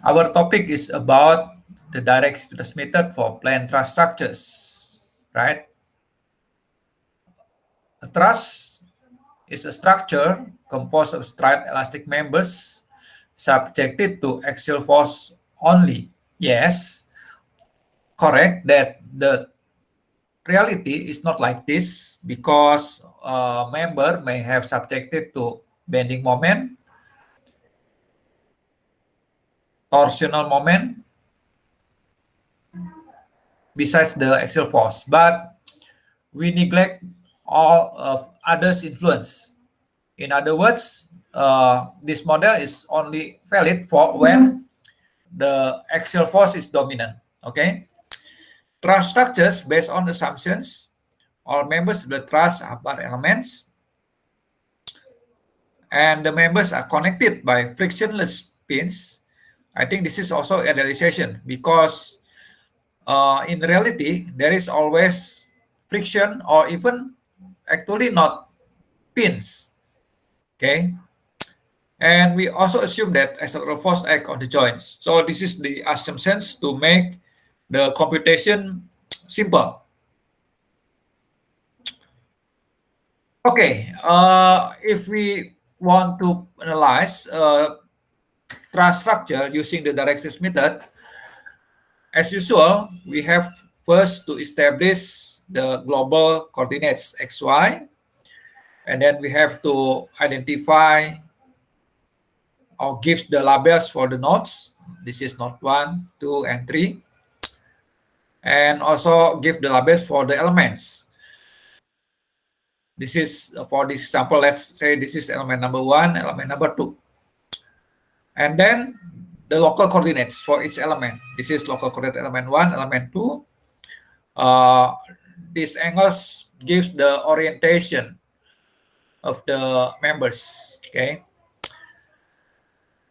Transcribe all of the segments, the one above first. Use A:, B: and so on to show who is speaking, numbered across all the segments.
A: Our topic is about the direct stimulus method for planned trust structures, right? A truss is a structure composed of striped elastic members subjected to axial force only. Yes, correct that the reality is not like this because a member may have subjected to bending moment, torsional moment, besides the axial force. But we neglect all of others' influence. In other words, this model is only valid for when the axial force is dominant. Okay, trust structures based on assumptions. All members of the trust are bar elements, and the members are connected by frictionless pins. I think this is also idealization because in reality there is always friction or even actually not pins. Okay, and we also assume that acceleral force act on the joints. So this is the assumptions to make the computation simple. Okay, if we want to analyze truss structure using the direct stimulus method, as usual, we have first to establish the global coordinates xy, and then we have to identify or give the labels for the nodes. This is node 1, 2, and 3. And also give the labels for the elements. This is, for this example, let's say this is element number 1, element number 2. And then the local coordinates for each element. This is local coordinate element 1, element 2. These angles gives the orientation of the members. Okay.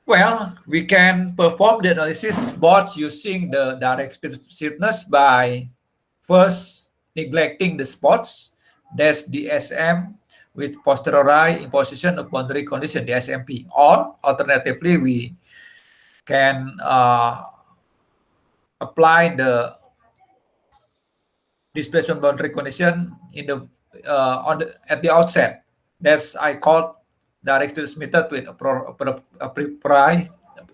A: Well, we can perform the analysis both using the direct stiffness by first neglecting the spots, that's DSM, with posteriori imposition of boundary condition, the SMP, or alternatively, we can apply the displacement boundary condition in the at the outset. That's I call direct stiffness method with a priori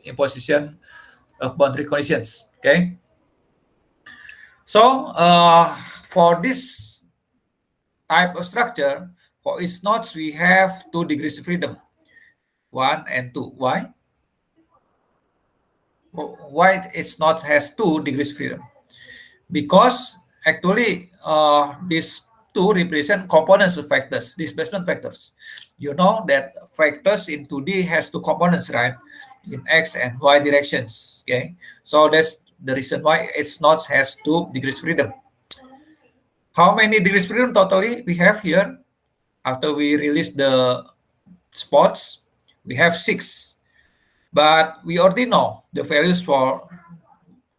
A: imposition of boundary conditions. Okay. So for this type of structure, for each nodes we have 2 degrees of freedom, 1 and 2. Why? Why each node has 2 degrees of freedom? Because actually these two represent components of vectors, displacement vectors. You know that vectors in 2D has 2 components, right? In X and Y directions. Okay, so that's the reason why each node has 2 degrees freedom. How many degrees freedom totally we have here? After we release the spots, we have 6. But we already know the values for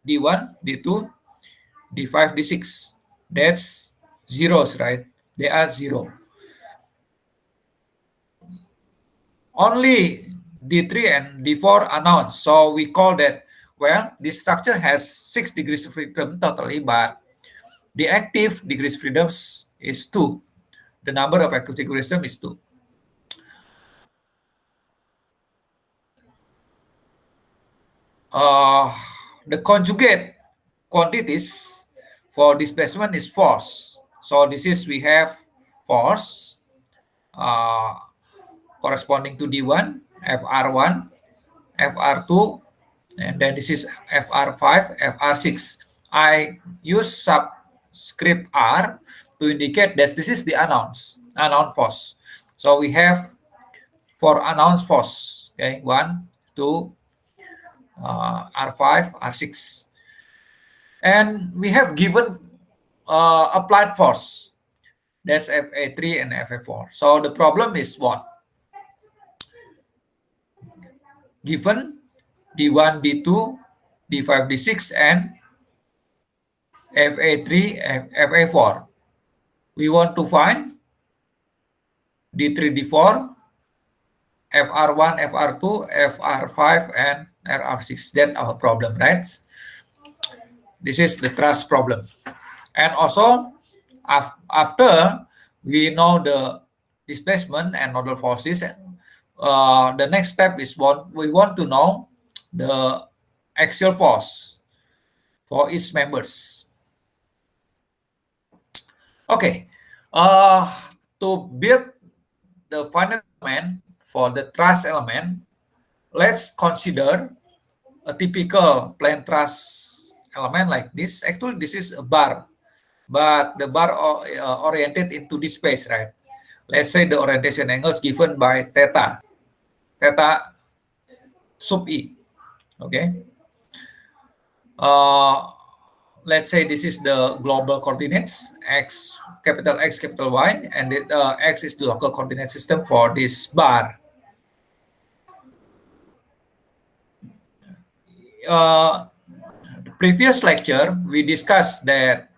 A: D1, D2, D5, D6. That's zeros, right? They are 0. Only D3 and D4 are known. So we call that, well, this structure has 6 degrees of freedom totally, but the active degrees freedoms is 2. The number of active degrees freedom is 2. The conjugate quantities for displacement is force. So this is, we have force corresponding to D1, FR1, FR2, and then this is FR5, FR6. I use subscript R to indicate that this is the unknown force. So we have for unknown force, okay, 1, 2, R5, R6. And we have given applied force, that's FA3 and FA4. So the problem is what? Given D1, D2, D5, D6, and FA3, FA4. We want to find D3, D4, FR1, FR2, FR5, and RR6. That's our problem, right? This is the trust problem. And also, after we know the displacement and nodal forces, the next step is we want to know the axial force for each members. Okay, to build the final element for the truss element, let's consider a typical plane truss element like this. Actually, this is a bar, but the bar oriented into this space, right? Let's say the orientation angle is given by theta sub e. Okay. Let's say this is the global coordinates, capital X, capital Y, and X is the local coordinate system for this bar. The previous lecture, we discussed that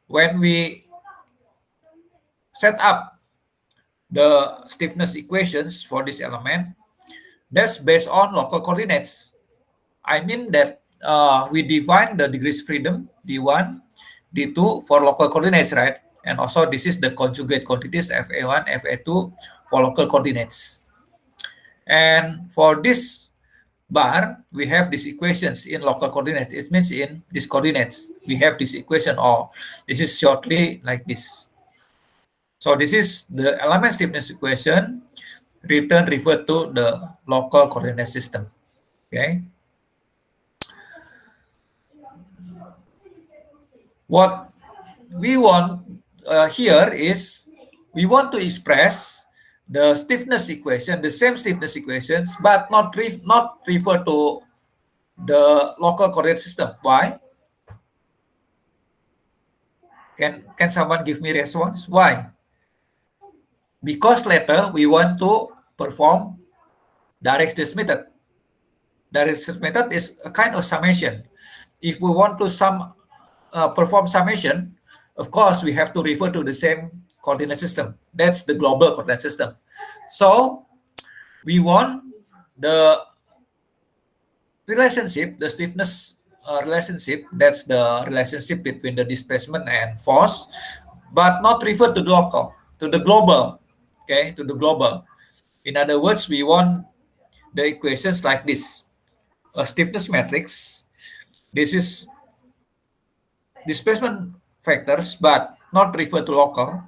A: when we set up the stiffness equations for this element, that's based on local coordinates. I mean that we define the degrees freedom, D1, D2 for local coordinates, right? And also this is the conjugate quantities FA1, FA2 for local coordinates. And for this bar, we have these equations in local coordinate. It means in these coordinates, we have this equation, or this is shortly like this. So this is the element stiffness equation referred to the local coordinate system. Okay. What we want here is we want to express the stiffness equation, the same stiffness equations, but not refer to the local coordinate system. Why? Can someone give me response? Why? Because later we want to perform Direct-Stirred method. Direct-Stirred method is a kind of summation. If we want to perform summation, of course we have to refer to the same coordinate system. That's the global coordinate system. So we want the relationship, the stiffness relationship, that's the relationship between the displacement and force, but not refer to the local, to the global. Okay, to the global. In other words, we want the equations like this. A stiffness matrix. This is displacement factors, but not refer to local,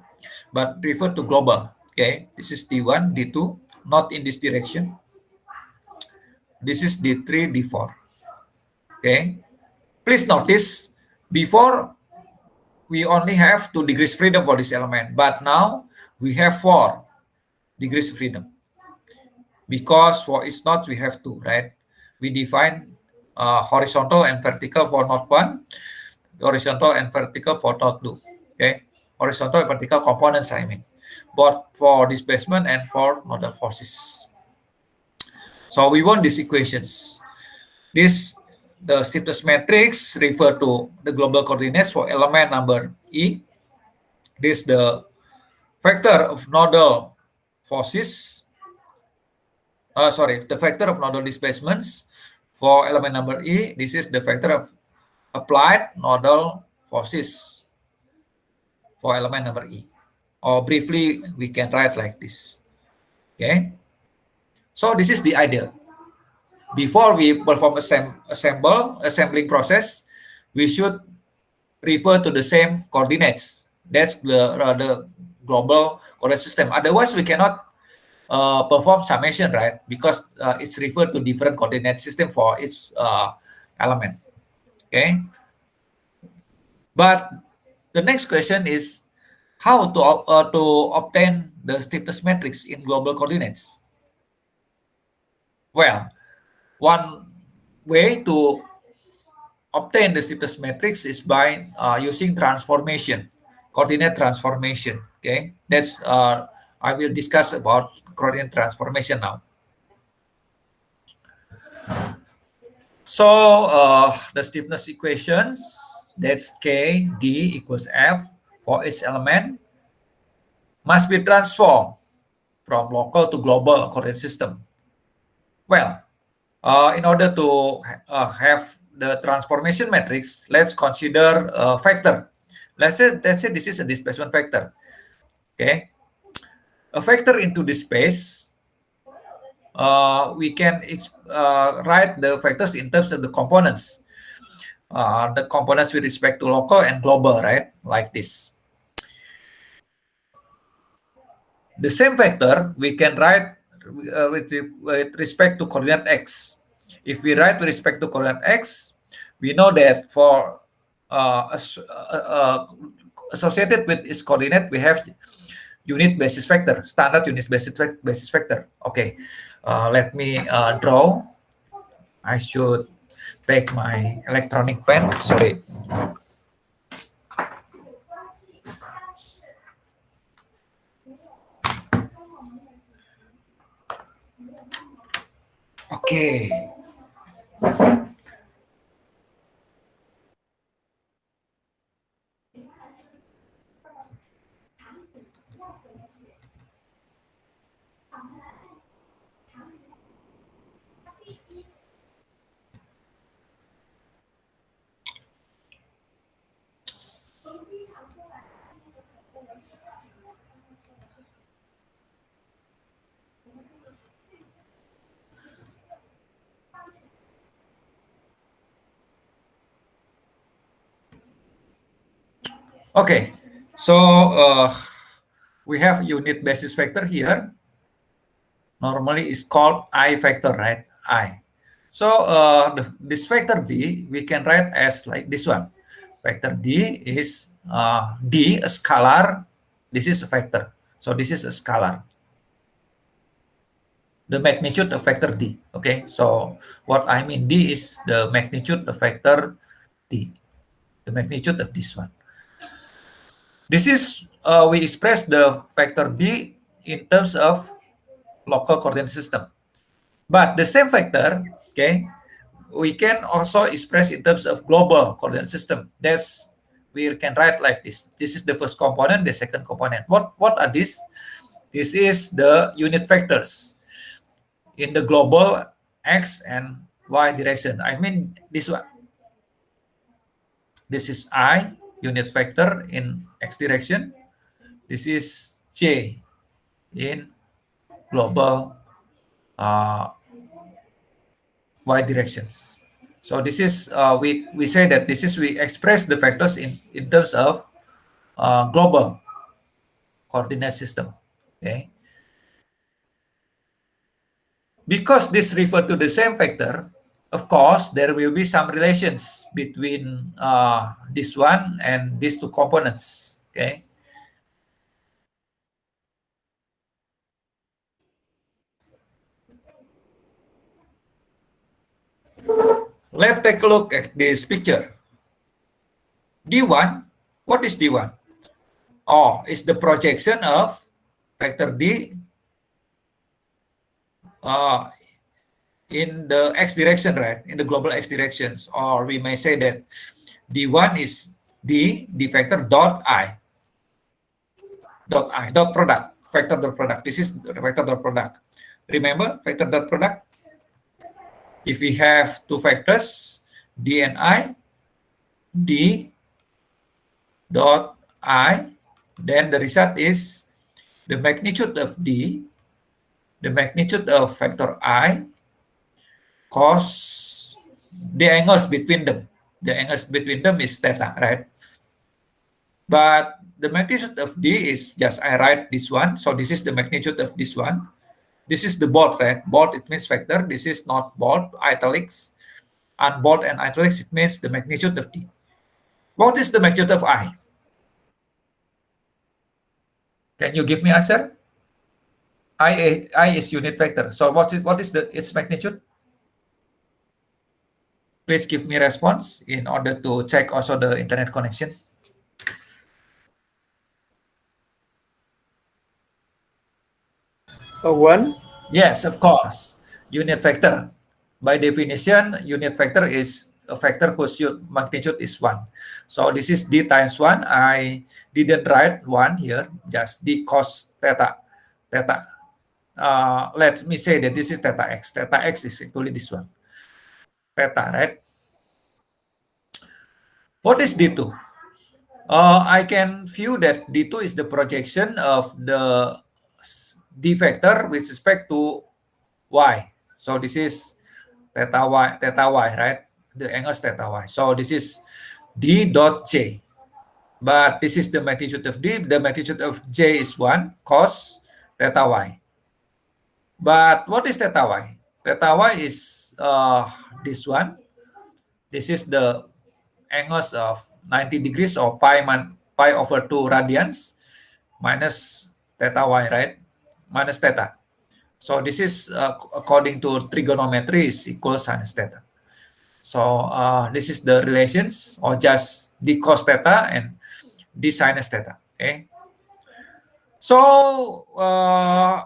A: but refer to global. Okay, this is D1, D2, not in this direction. This is D3, D4. Okay, please notice, before we only have 2 degrees freedom for this element, but now we have 4 degrees freedom. Because for each node we have 2, right? We define horizontal and vertical for node 1, horizontal and vertical for node 2. Okay, horizontal and vertical components, I mean, both for displacement and for nodal forces. So we want these equations. The stiffness matrix refer to the global coordinates for element number E. This the vector of nodal forces. The vector of nodal displacements for element number E. This is the vector of applied nodal forces for element number E. Or briefly, we can write like this. Okay. So this is the idea. Before we perform assembling process, we should refer to the same coordinates. That's the global coordinate system. Otherwise, we cannot perform summation, right? Because it's referred to different coordinate system for its element. Okay. But the next question is how to obtain the stiffness matrix in global coordinates. Well, one way to obtain the stiffness matrix is by using transformation, coordinate transformation. Okay, that's I will discuss about coordinate transformation now. So the stiffness equations, that's K D equals F for each element, must be transformed from local to global coordinate system. Well, in order to have the transformation matrix, let's consider a factor. Let's say this is a displacement factor. Okay, a factor into this space. We can write the factors in terms of the components. The components with respect to local and global, right? Like this. The same factor we can write with respect to coordinate x. If we write with respect to coordinate x, we know that for associated with its coordinate, we have unit basis vector, standard unit basis vector. Okay, let me draw. I should take my electronic pen. Sorry. Okay. Okay, so we have unit basis vector here. Normally it's called I factor, right? I. So this vector D, we can write as like this one. Vector D is D, a scalar. This is a vector. So this is a scalar. The magnitude of vector D. Okay, so what I mean D is the magnitude of vector D. The magnitude of this one. This is, we express the vector D in terms of local coordinate system. But the same vector, okay, we can also express in terms of global coordinate system. That's, we can write like this. This is the first component, the second component. What are these? This is the unit vectors in the global X and Y direction. I mean this one. This is I, unit vector in X direction. This is J in global Y directions. So this is, we say that this is, we express the vectors in terms of global coordinate system. Okay. Because this refer to the same vector, of course, there will be some relations between this one and these two components. Okay. Let's take a look at this picture. D1, what is D1? Oh, it's the projection of vector D in the X direction, right? In the global X directions. Or we may say that D1 is D vector dot I. Dot product. Vector dot product. This is the vector dot product. Remember vector dot product? If we have two vectors, D and I, D dot I, then the result is the magnitude of D, the magnitude of vector I, cos the angles between them. The angles between them is theta, right? But the magnitude of D is just, I write this one. So this is the magnitude of this one. This is the bold, right? Bold, it means vector. This is not bold, italics. And bold and italics, it means the magnitude of D. What is the magnitude of I? Can you give me answer? I is unit vector. So what is its magnitude? Please give me response in order to check also the internet connection.
B: A 1?
A: Yes, of course. Unit vector. By definition, unit vector is a vector whose magnitude is 1. So this is D times 1. I didn't write 1 here, just D cos theta. let me say that this is theta x. Theta x is actually this one, theta, right? What is D2? I can view that D2 is the projection of the D vector with respect to y. So this is theta y, right? The angle is theta y. So this is D dot J. But this is the magnitude of D. The magnitude of J is 1 cos theta y. But what is theta y? Theta y is this one. This is the angles of 90 degrees or pi over 2 radians minus theta y, right? Minus theta. So this is according to trigonometry is equal sinus theta. So this is the relations, or just d cos theta and d sinus theta. Okay. So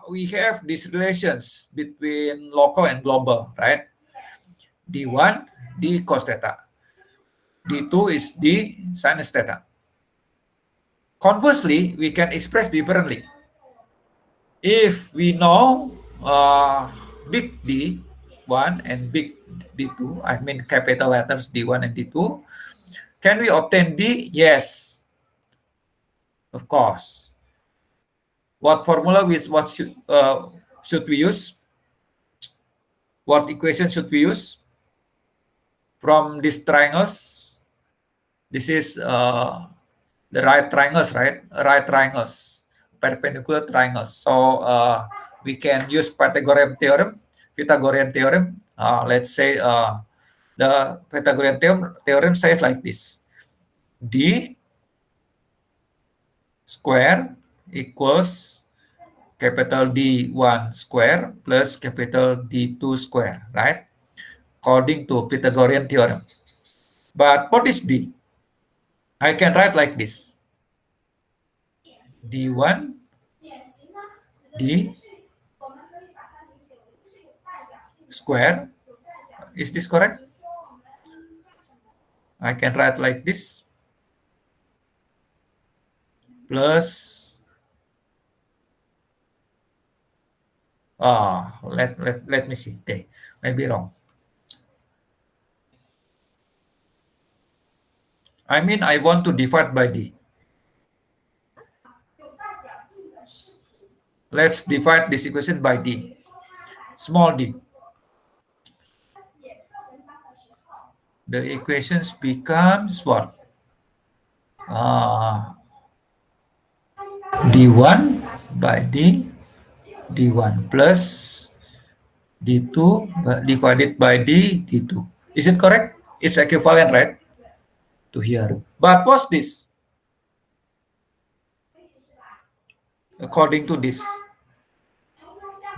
A: we have these relations between local and global, right? D1, d cos theta. D2 is d sinus theta. Conversely, we can express differently. If we know big D1 and big D2, I mean capital letters D1 and D2, can we obtain D? Yes, of course. What formula should we use? What equation should we use? From these triangles, this is the right triangles, right? Right triangles, perpendicular triangles. So we can use Pythagorean theorem. Let's say the Pythagorean theorem says like this: D square equals capital D1 square plus capital D2 square, right? According to Pythagorean theorem. But what is D? I can write like this: D1 D square. Is this correct? I can write like this plus let me see. Okay, maybe wrong. I mean, I want to divide by D. Let's divide this equation by D. Small d. The equations becomes what? D1 by D, D1 plus D2 divided by D, D2. Is it correct? It's equivalent, right? To here. But what's this? According to this,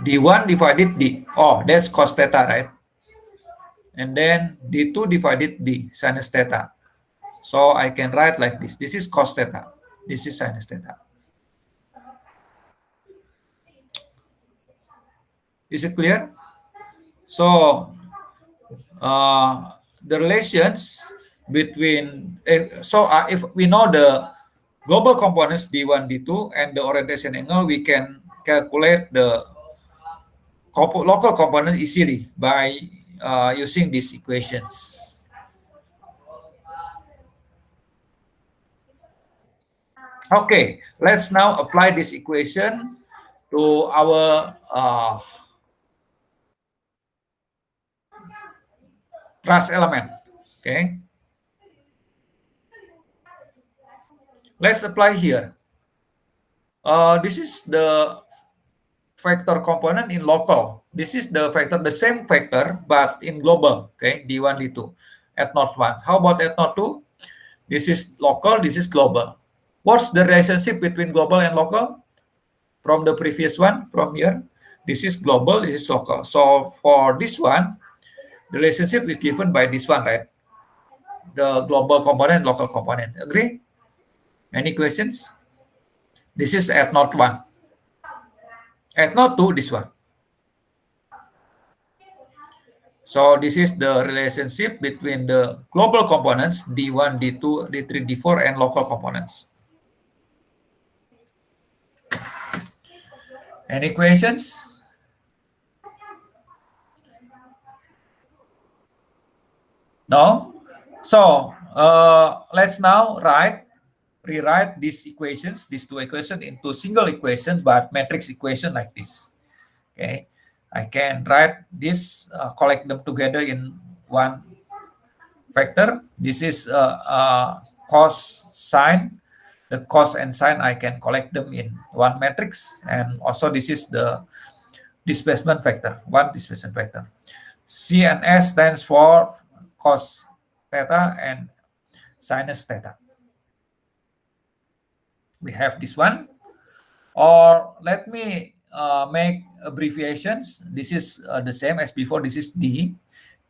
A: D1 divided D. Oh, that's cos theta, right? And then D2 divided D, sinus theta. So I can write like this. This is cos theta. This is sinus theta. Is it clear? So the relations between, if we know the global components D1, D2, and the orientation angle, we can calculate the local component easily by using these equations. Okay, let's now apply this equation to our truss element. Okay, let's apply here. This is the vector component in local. This is the vector, the same vector, but in global. Okay, D1, D2 at node 1. How about at node 2? This is local, this is global. What's the relationship between global and local? From the previous one, from here, this is global, this is local. So for this one, the relationship is given by this one, right? The global component, local component. Agree? Any questions? This is at node 1. At node 2, this one. So this is the relationship between the global components, D1, D2, D3, D4, and local components. Any questions? No? So let's now rewrite these equations, these two equations into single equation, but matrix equation like this. Okay, I can write this, collect them together in one vector. This is cos sine. The cos and sine I can collect them in one matrix, and also this is the displacement vector, one displacement vector. C and S stands for cos theta and sinus theta. We have this one. Or let me make abbreviations. This is the same as before. This is D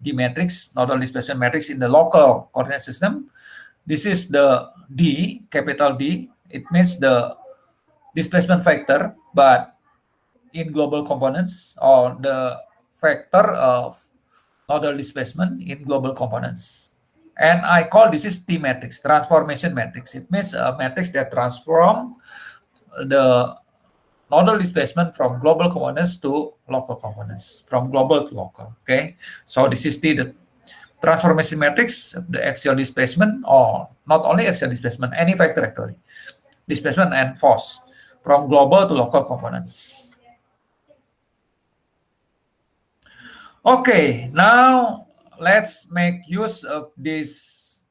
A: matrix, nodal displacement matrix in the local coordinate system. This is the D, capital D. It means the displacement vector, but in global components, or the vector of nodal displacement in global components. And I call this is T matrix, transformation matrix. It means a matrix that transform the nodal displacement from global components to local components, from global to local. Okay, so this is the transformation matrix, the axial displacement, or not only axial displacement, any vector actually, displacement and force from global to local components. Okay, now let's make use of these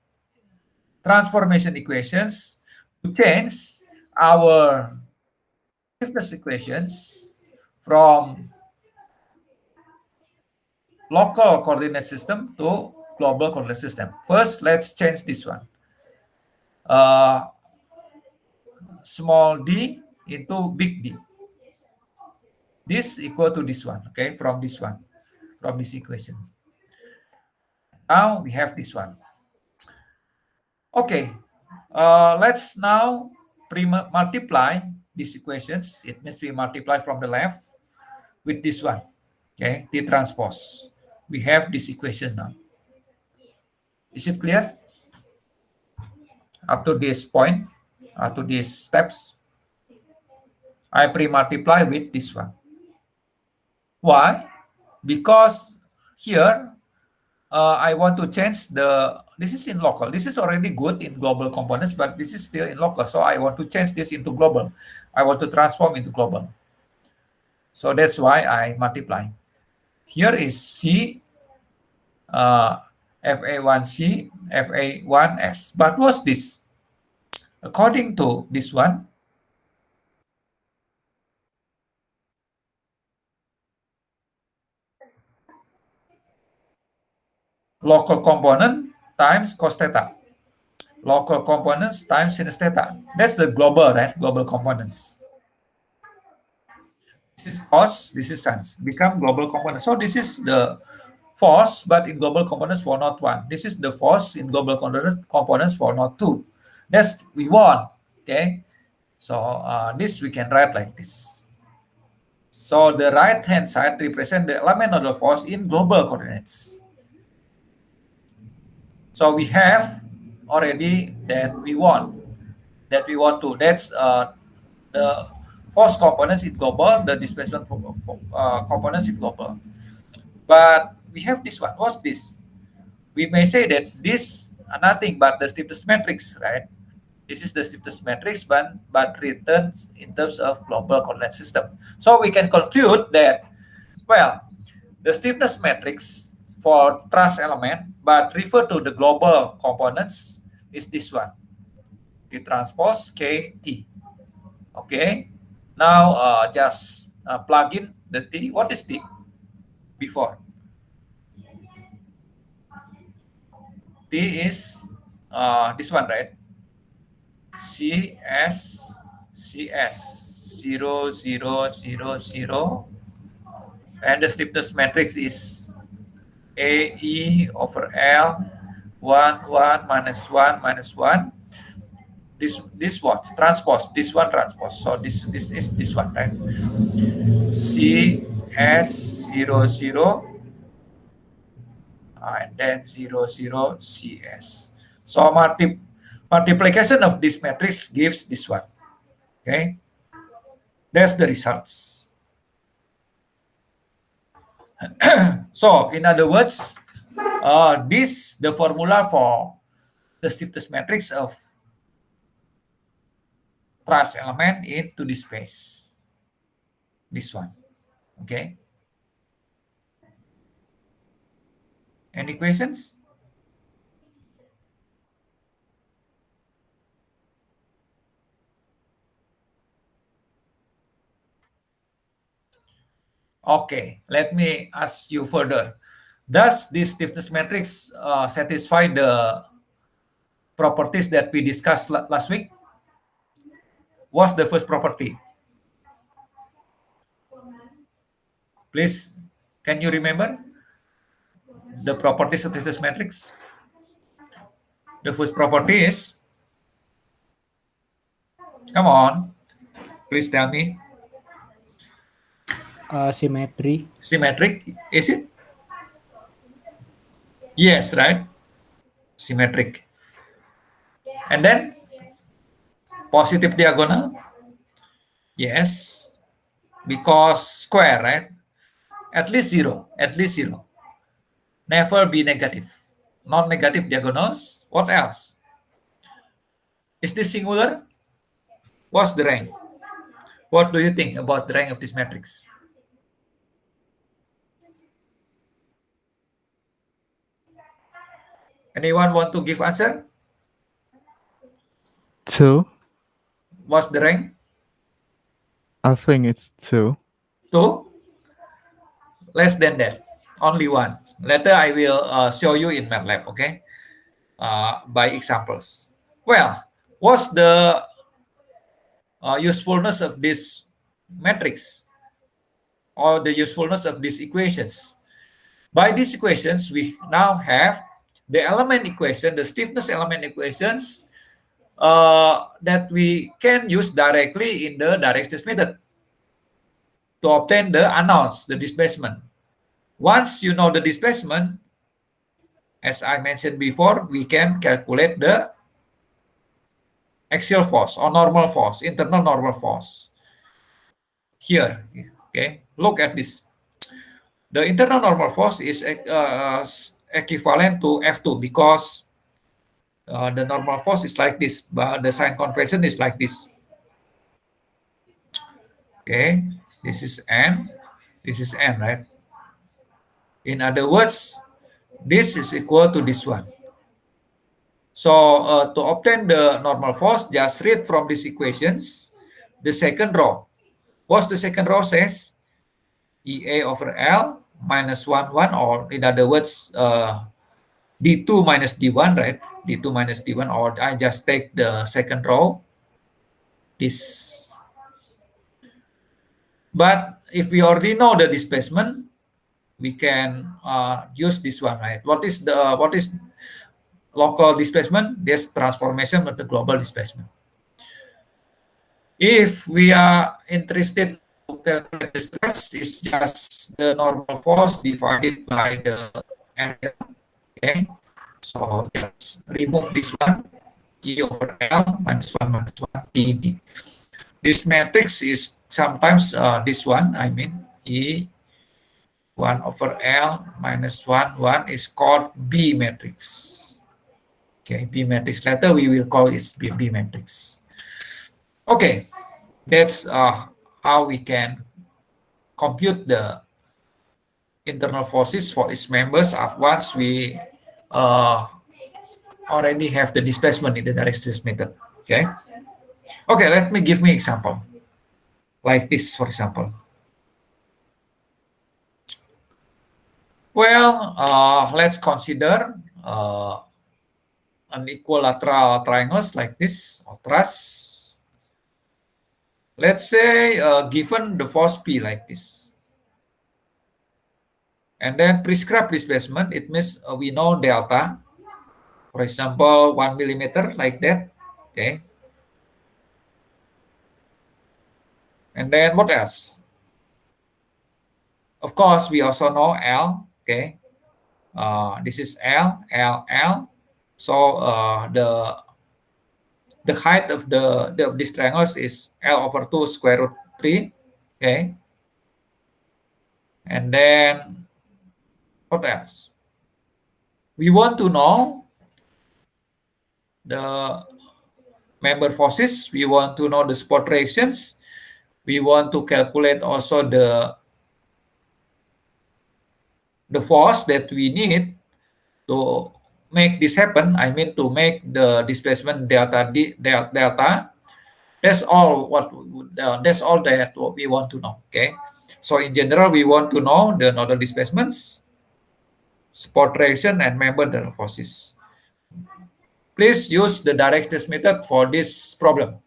A: transformation equations to change our stiffness equations from local coordinate system to global coordinate system. First, let's change this one. Small d into big D. This equal to this one, okay, from this one, from this equation. Now we have this one. Okay, let's now multiply these equations. It means we multiply from the left with this one, okay, T transpose. We have this equation now. Is it clear? Up to this point, up to these steps, I pre-multiply with this one. Why? Because here I want to change this is in local. This is already good in global components, but this is still in local. So I want to change this into global. I want to transform into global. So that's why I multiply. Here is C, FA1C, FA1S. But what's this? According to this one, local component times cos theta. Local components times sinus theta. That's the global, right? Global components. This is cos, this is sinus. Become global components. So this is the force, but in global components for node 1. This is the force in global components for node 2. That's we want, okay? So this we can write like this. So the right-hand side represent the element of the force in global coordinates. So we have already that we want to. That's the force components in global, the displacement components in global. But we have this one. What's this? We may say that this nothing but the stiffness matrix, right? This is the stiffness matrix, but written in terms of global coordinate system. So we can conclude that, well, the stiffness matrix for truss element, but refer to the global components, is this one, T transpose KT. Okay, now just plug in the T. What is T before? T is this one, right? CS 0, 0, 0, 0, and the stiffness matrix is AE over L 1, 1, minus 1, minus 1. This what? Transpose. This one transpose. So this is this one, right? CS 0, 0, and then 0, 0, CS. So multiplication of this matrix gives this one. Okay, that's the results. So in other words, This the formula for the stiffness matrix of truss element into this space. This one. Okay. Any questions? Okay, let me ask you further. Does this stiffness matrix satisfy the properties that we discussed last week? What's the first property? Please, can you remember the properties of stiffness matrix? The first property is, come on, please tell me.
B: Symmetry.
A: Symmetric, is it? Yes, right? Symmetric. And then positive diagonal? Yes, because square, right? At least zero, at least zero. Never be negative. Non-negative diagonals. What else? Is this singular? What's the rank? What do you think about the rank of this matrix? Anyone want to give answer?
C: 2.
A: What's the rank?
C: I think it's 2.
A: 2? Less than that. Only 1. Later I will show you in MATLAB, okay? By examples. Well, what's the usefulness of this matrix? Or the usefulness of these equations? By these equations, we now have the element equation, the stiffness element equations that we can use directly in the direct stiffness method to obtain the unknowns, the displacement. Once you know the displacement, as I mentioned before, we can calculate the axial force or normal force, internal normal force. Here, okay, look at this. The internal normal force is equivalent to F2 because the normal force is like this, but the sign convention is like this. Okay, this is N, this is N, right? In other words, this is equal to this one. So to obtain the normal force, just read from these equations the second row. What's the second row says? EA over L minus 1, 1, or in other words, D2 minus D1, right? D2 minus D1, or I just take the second row, this. But if we already know the displacement, we can use this one, right? What is local displacement? This transformation of the global displacement. If we are interested to calculate the stress, it's just the normal force divided by the area. Okay, so just remove this one, E over L minus 1 minus 1 PB. This matrix is sometimes this one, I mean E 1 over L minus 1, 1 is called B matrix. Okay, B matrix. Later we will call it B matrix. Okay, that's how we can compute the internal forces for its members once we already have the displacement in the direct stiffness method. Okay. Okay, let me give me example. Like this, for example. Well, let's consider an equilateral triangles like this, or truss. Let's say given the force P like this. And then prescribed displacement, it means we know delta. For example, 1 millimeter like that. Okay. And then what else? Of course, we also know L. Okay. This is L, L, L. So the height of these triangles is L over 2 square root 3. Okay. And then what else? we want to know the member forces, we want to know the support reactions, we want to calculate also the force that we need to make this happen. I mean to make the displacement delta delta. That's all that what we want to know. Okay, so in general we want to know the nodal displacements, support reaction, and member forces. Please use the direct test method for this problem.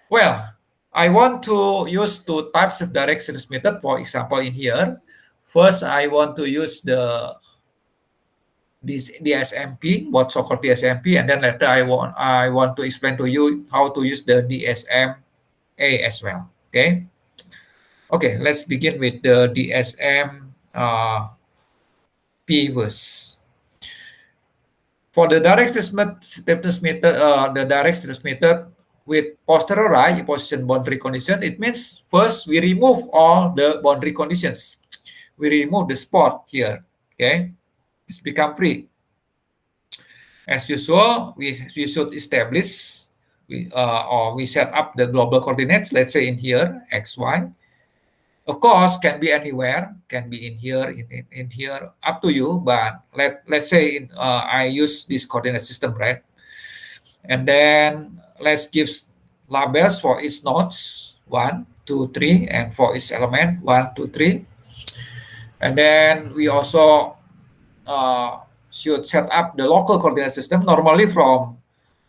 A: Well, I want to use two types of direct test method. For example, in here, first I want to use this DSMP, what so-called DSMP, and then later I want to explain to you how to use the DSMA as well. Okay. Okay, let's begin with the DSM P-verse. For the direct stiffness method, with posteriori position boundary condition, it means first we remove all the boundary conditions. We remove the spot here. Okay, it's become free. As usual, we should establish or we set up the global coordinates. Let's say in here x, y. Of course, can be anywhere, can be in here, in here, up to you. But let's say I use this coordinate system, right? And then let's give labels for each nodes 1, 2, 3, and for each element 1, 2, 3. And then we also should set up the local coordinate system normally from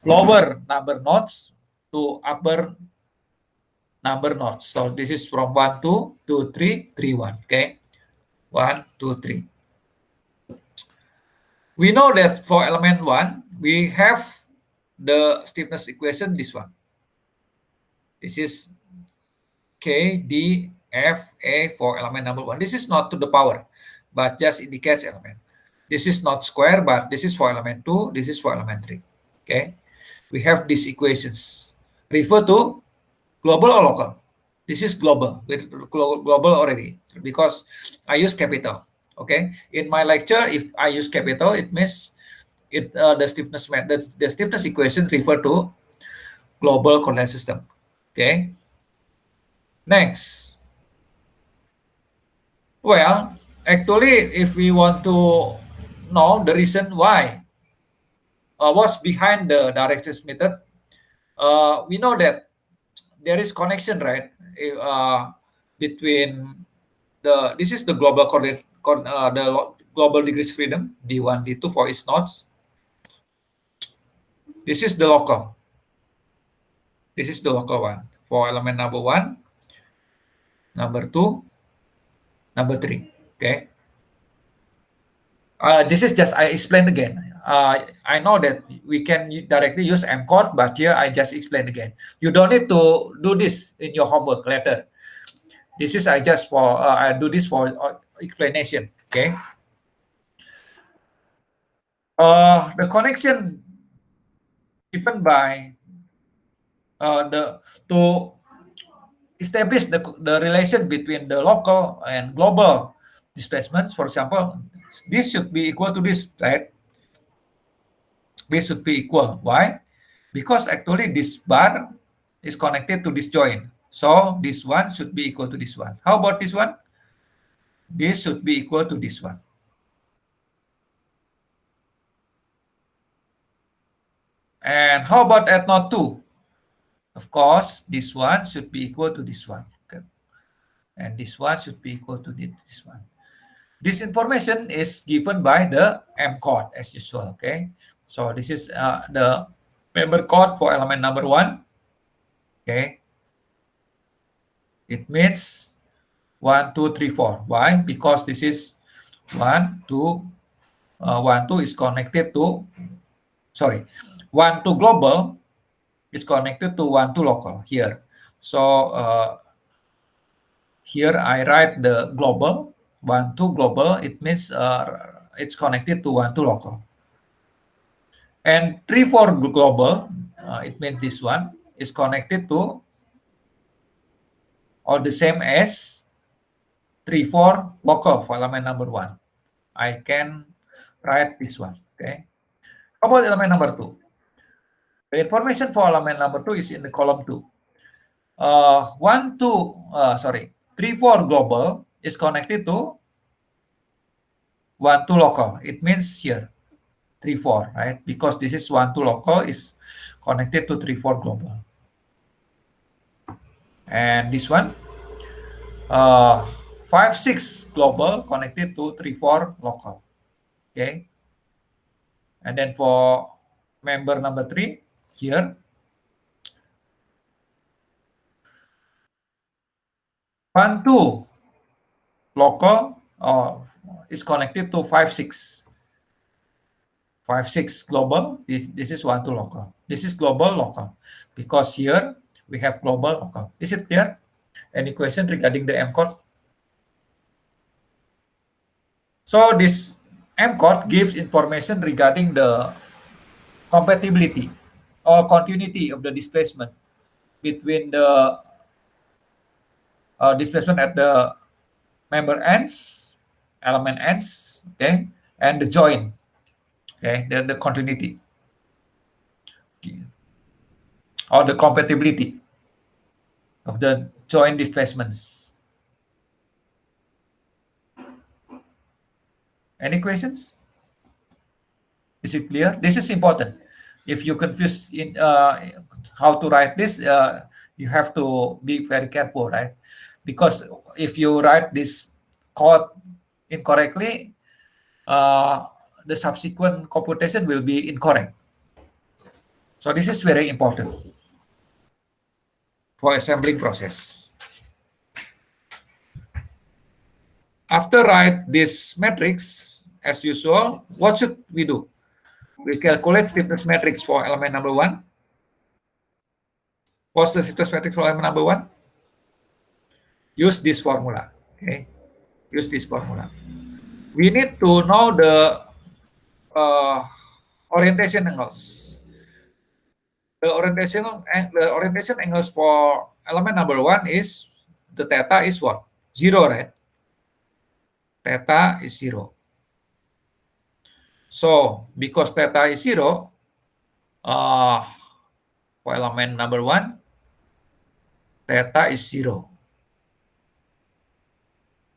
A: lower number nodes to upper number nodes. So this is from 1, 2, 2, 3, 3, 1. Okay, 1, 2, 3. We know that for element 1, we have the stiffness equation, this one. This is K, D, F, A for element number 1. This is not to the power, but just indicates element. This is not square, but this is for element 2, this is for element 3. Okay, we have these equations. Refer to global or local? This is global, with global already, because I use capital. Okay, in my lecture, if I use capital, it means the stiffness equation refer to global coordinate system. Okay. Next. Well, actually, if we want to know the reason why, what's behind the direct test method, we know that there is connection, right, between this is the global coordinate, the global degrees freedom, D1, D2 for its nodes. This is the local. This is the local one for element number 1, number 2, number 3. Okay. This is just I explained again. I know that we can directly use MCOT, but here I just explained again. You don't need to do this in your homework later. This is I do this for explanation. Okay. The connection given by to establish the relation between the local and global displacements. For example, this should be equal to this, right? This should be equal. Why? Because actually this bar is connected to this joint. So this one should be equal to this one. How about this one? This should be equal to this one. And how about at node 2? Of course, this one should be equal to this one. Okay. And this one should be equal to this one. This information is given by the MCOT as usual. Okay. So this is the member code for element number 1. Okay. It means 1, 2, 3, 4. Why? Because this is 1, 2, 1, 2 is connected to, 1, 2 global is connected to 1, 2 local here. So here I write the global, 1, 2 global, it means it's connected to 1, 2 local. And 3, 4 global, it means this one is connected to or the same as 3, 4 local for element number 1. I can write this one. Okay. How about element number 2? The information for element number 2 is in the column 2. 3, 4 global is connected to 1, 2 local. It means here 3, 4, right? Because this is 1, 2 local is connected to 3, 4 global. And this one, 5, 6 global connected to 3, 4 local. Okay. And then for member number 3, here, 1, 2 local is connected to 5, 6. 5, 6 global, this is 1, 2 local. This is global, local. Because here we have global, local. Is it clear? Any question regarding the M code? So this M code gives information regarding the compatibility or continuity of the displacement between the displacement at the member ends, element ends, okay, and the join, okay, then the continuity or the compatibility of the join displacements. Any questions? Is it clear? This is important. If you confuse in how to write this, you have to be very careful, right? Because if you write this code incorrectly, the subsequent computation will be incorrect. So this is very important for assembling process. After write this matrix, as usual, what should we do? We calculate stiffness matrix for element number 1. What's the stiffness matrix for element number 1? Use this formula. Okay, use this formula. We need to know the orientation angles. The orientation angles for element number 1 is the theta is what? 0, right? Theta is 0. So because theta is 0, for element number 1, theta is 0.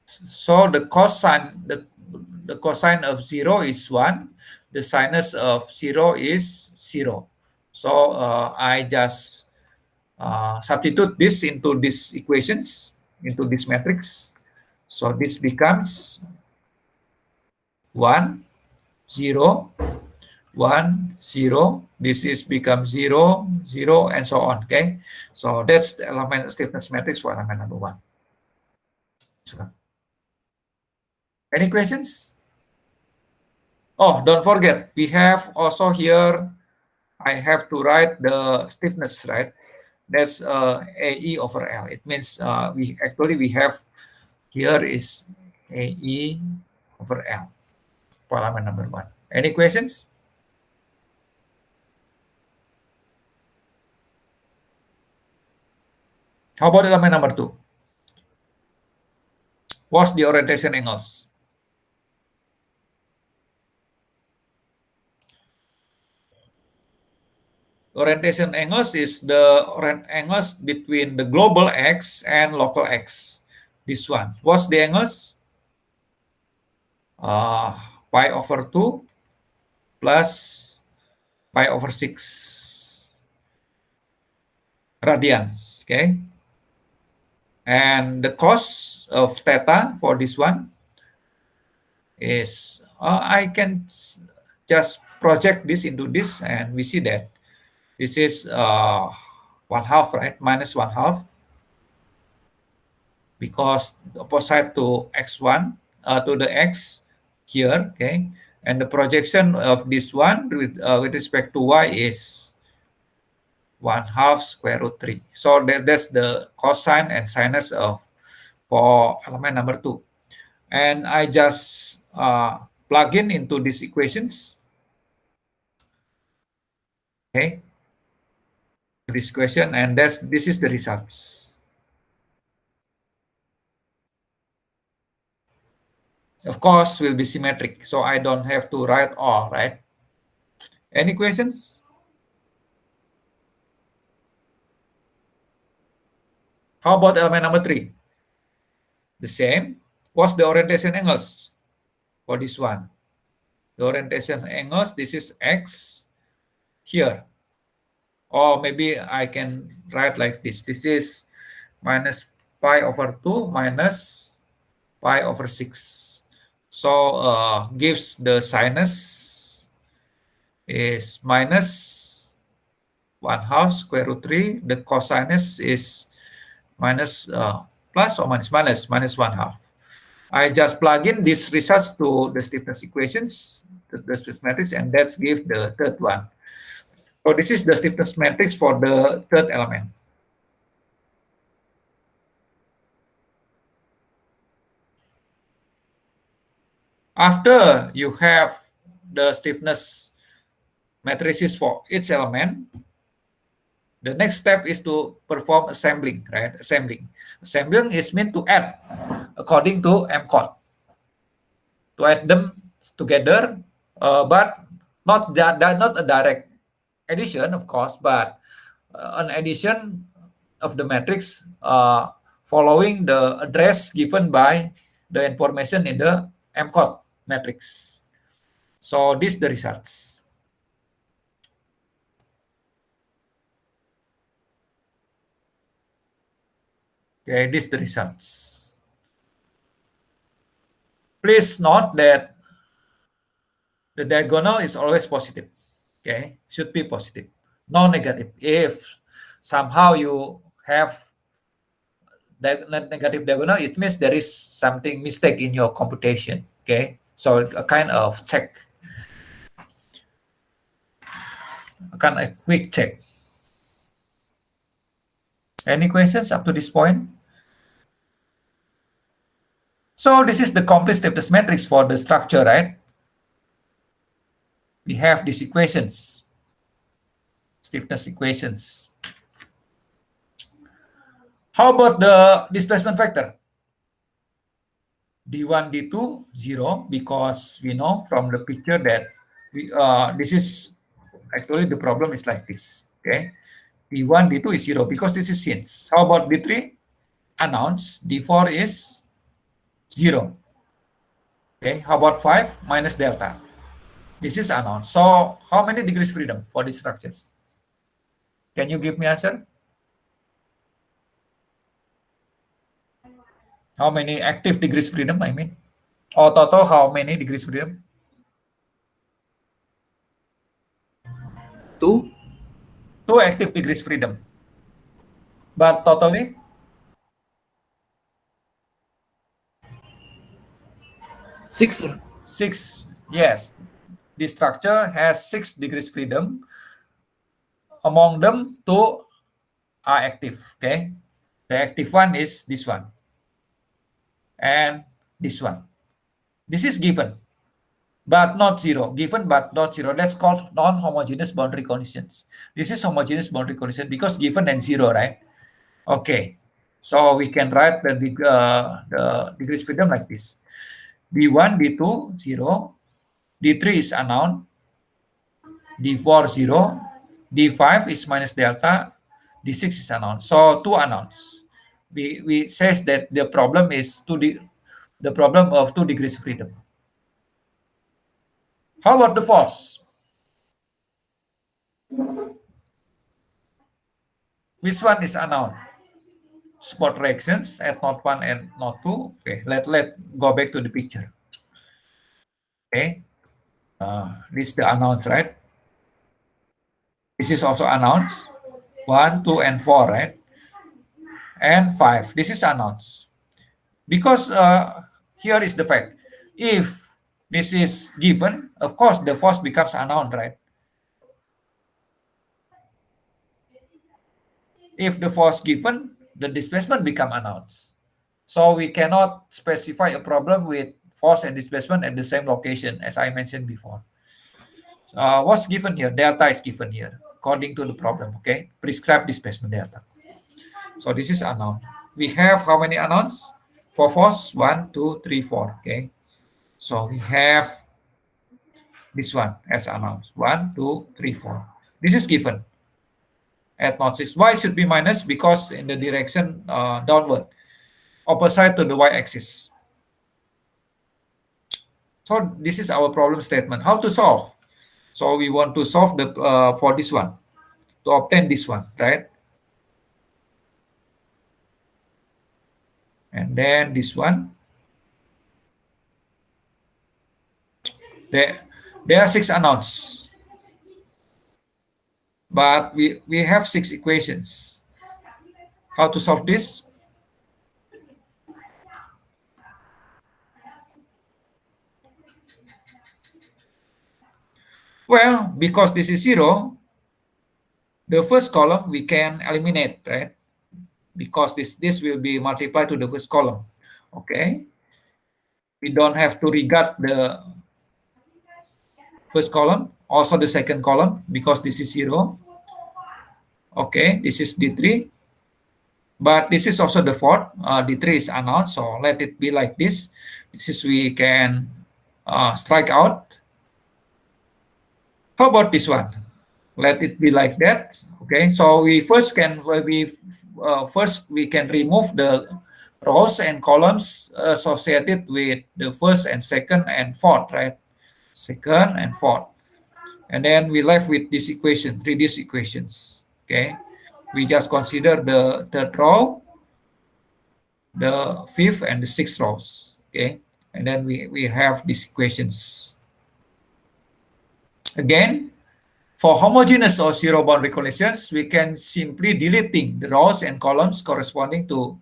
A: So the cosine of 0 is 1. The sinus of 0 is 0. So I just substitute this into these equations, into this matrix. So this becomes 1, 0, 1, 0. This is becomes 0, 0, and so on. Okay. So that's the element stiffness matrix for element number 1. Any questions? Oh, don't forget, we have also here, I have to write the stiffness, right? That's AE over L. It means we have here is AE over L for element number 1. Any questions? How about element number 2? What's the orientation angles? Orientation angles is the angles between the global X and local X. This one. What's the angles? Pi over 2 plus pi over 6 radians. Okay. And the cos of theta for this one is, I can just project this into this, and we see that this is 1/2, right? Minus 1/2, because the opposite to x1, to the x here, okay? And the projection of this one with respect to y is 1/2 square root 3. So that's the cosine and sinus of for element number 2. And I just plug in into these equations. Okay. This question, and this is the results. Of course, will be symmetric, so I don't have to write all, right? Any questions? How about element number 3? The same. What's the orientation angles for this one? The orientation angles, this is x here. Or maybe I can write like this. This is minus pi over 2 minus pi over 6. So gives the sinus is minus 1/2 square root 3. The cosinus is minus plus or minus 1/2. I just plug in these results to the stiffness equations, the stiffness matrix, and that's give the third one. So this is the stiffness matrix for the third element. After you have the stiffness matrices for each element, the next step is to perform assembling, right? Assembling. Assembling is meant to add according to MCOT. To add them together, but not a direct addition, of course, but an addition of the matrix following the address given by the information in the MCOT matrix. So this the results. Okay, this the results. Please note that the diagonal is always positive. Okay, should be positive, no negative. If somehow you have negative diagonal, it means there is something mistake in your computation. Okay, so a kind of check, a kind of quick check. Any questions up to this point? So this is the complete stiffness matrix for the structure, right? We have these equations, stiffness equations. How about the displacement factor? D1, D2, 0, because we know from the picture that this is actually the problem is like this. Okay, D1, D2 is 0 because this is hinge. How about D3? Unknowns. D4 is 0. Okay, how about 5 minus delta? This is unknown. So how many degrees freedom for these structures? Can you give me answer? How many active degrees freedom, I mean? Or total, how many degrees freedom?
B: 2.
A: 2 active degrees freedom. But totally?
B: 6.
A: 6. Yes. This structure has 6 degrees freedom. Among them, 2 are active. Okay. The active one is this one. And this one. This is given, but not 0. Given, but not 0. That's called non-homogeneous boundary conditions. This is homogeneous boundary condition because given and 0, right? Okay. So we can write the degrees freedom like this. D1, D2, 0. D3 is unknown. D4, 0. D5 is minus delta. D6 is unknown. So 2 unknowns. We says that the problem is the problem of 2 degrees freedom. How about the force? Which one is unknown? Support reactions at node 1 and node 2. Okay, let go back to the picture. Okay, this is the unknowns, right? This is also unknowns. 1, 2, and 4, right? And 5. This is unknowns. Because here is the fact. If this is given, of course, the force becomes unknown, right? If the force given, the displacement become unknowns. So we cannot specify a problem with force and displacement at the same location, as I mentioned before. What's given here? Delta is given here, according to the problem, okay? Prescribed displacement delta. So this is unknown. We have how many unknowns? For force, 1, 2, 3, 4, okay? So we have this one as announced. 1, 2, 3, 4. This is given at node 6. Why should be minus? Because in the direction downward, opposite to the y-axis. So this is our problem statement. How to solve? So we want to solve the for this one, to obtain this one, right? And then this one. There are 6 unknowns, but we have 6 equations. How to solve this? Well, because this is 0, the first column we can eliminate, right? Because this will be multiplied to the first column. Okay. We don't have to regard the first column, also the second column, because this is 0. Okay, this is D3. But this is also the fourth. D3 is unknown, so let it be like this. This is we can strike out. How about this one? Let it be like that. Okay, so we first can we can remove the rows and columns associated with the first and second and fourth, right? Second and fourth, and then we left with this equation, reduced equations. Okay, we just consider the third row, the fifth, and the sixth rows. Okay, and then we have these equations. Again, for homogeneous or zero boundary conditions, we can simply deleting the rows and columns corresponding to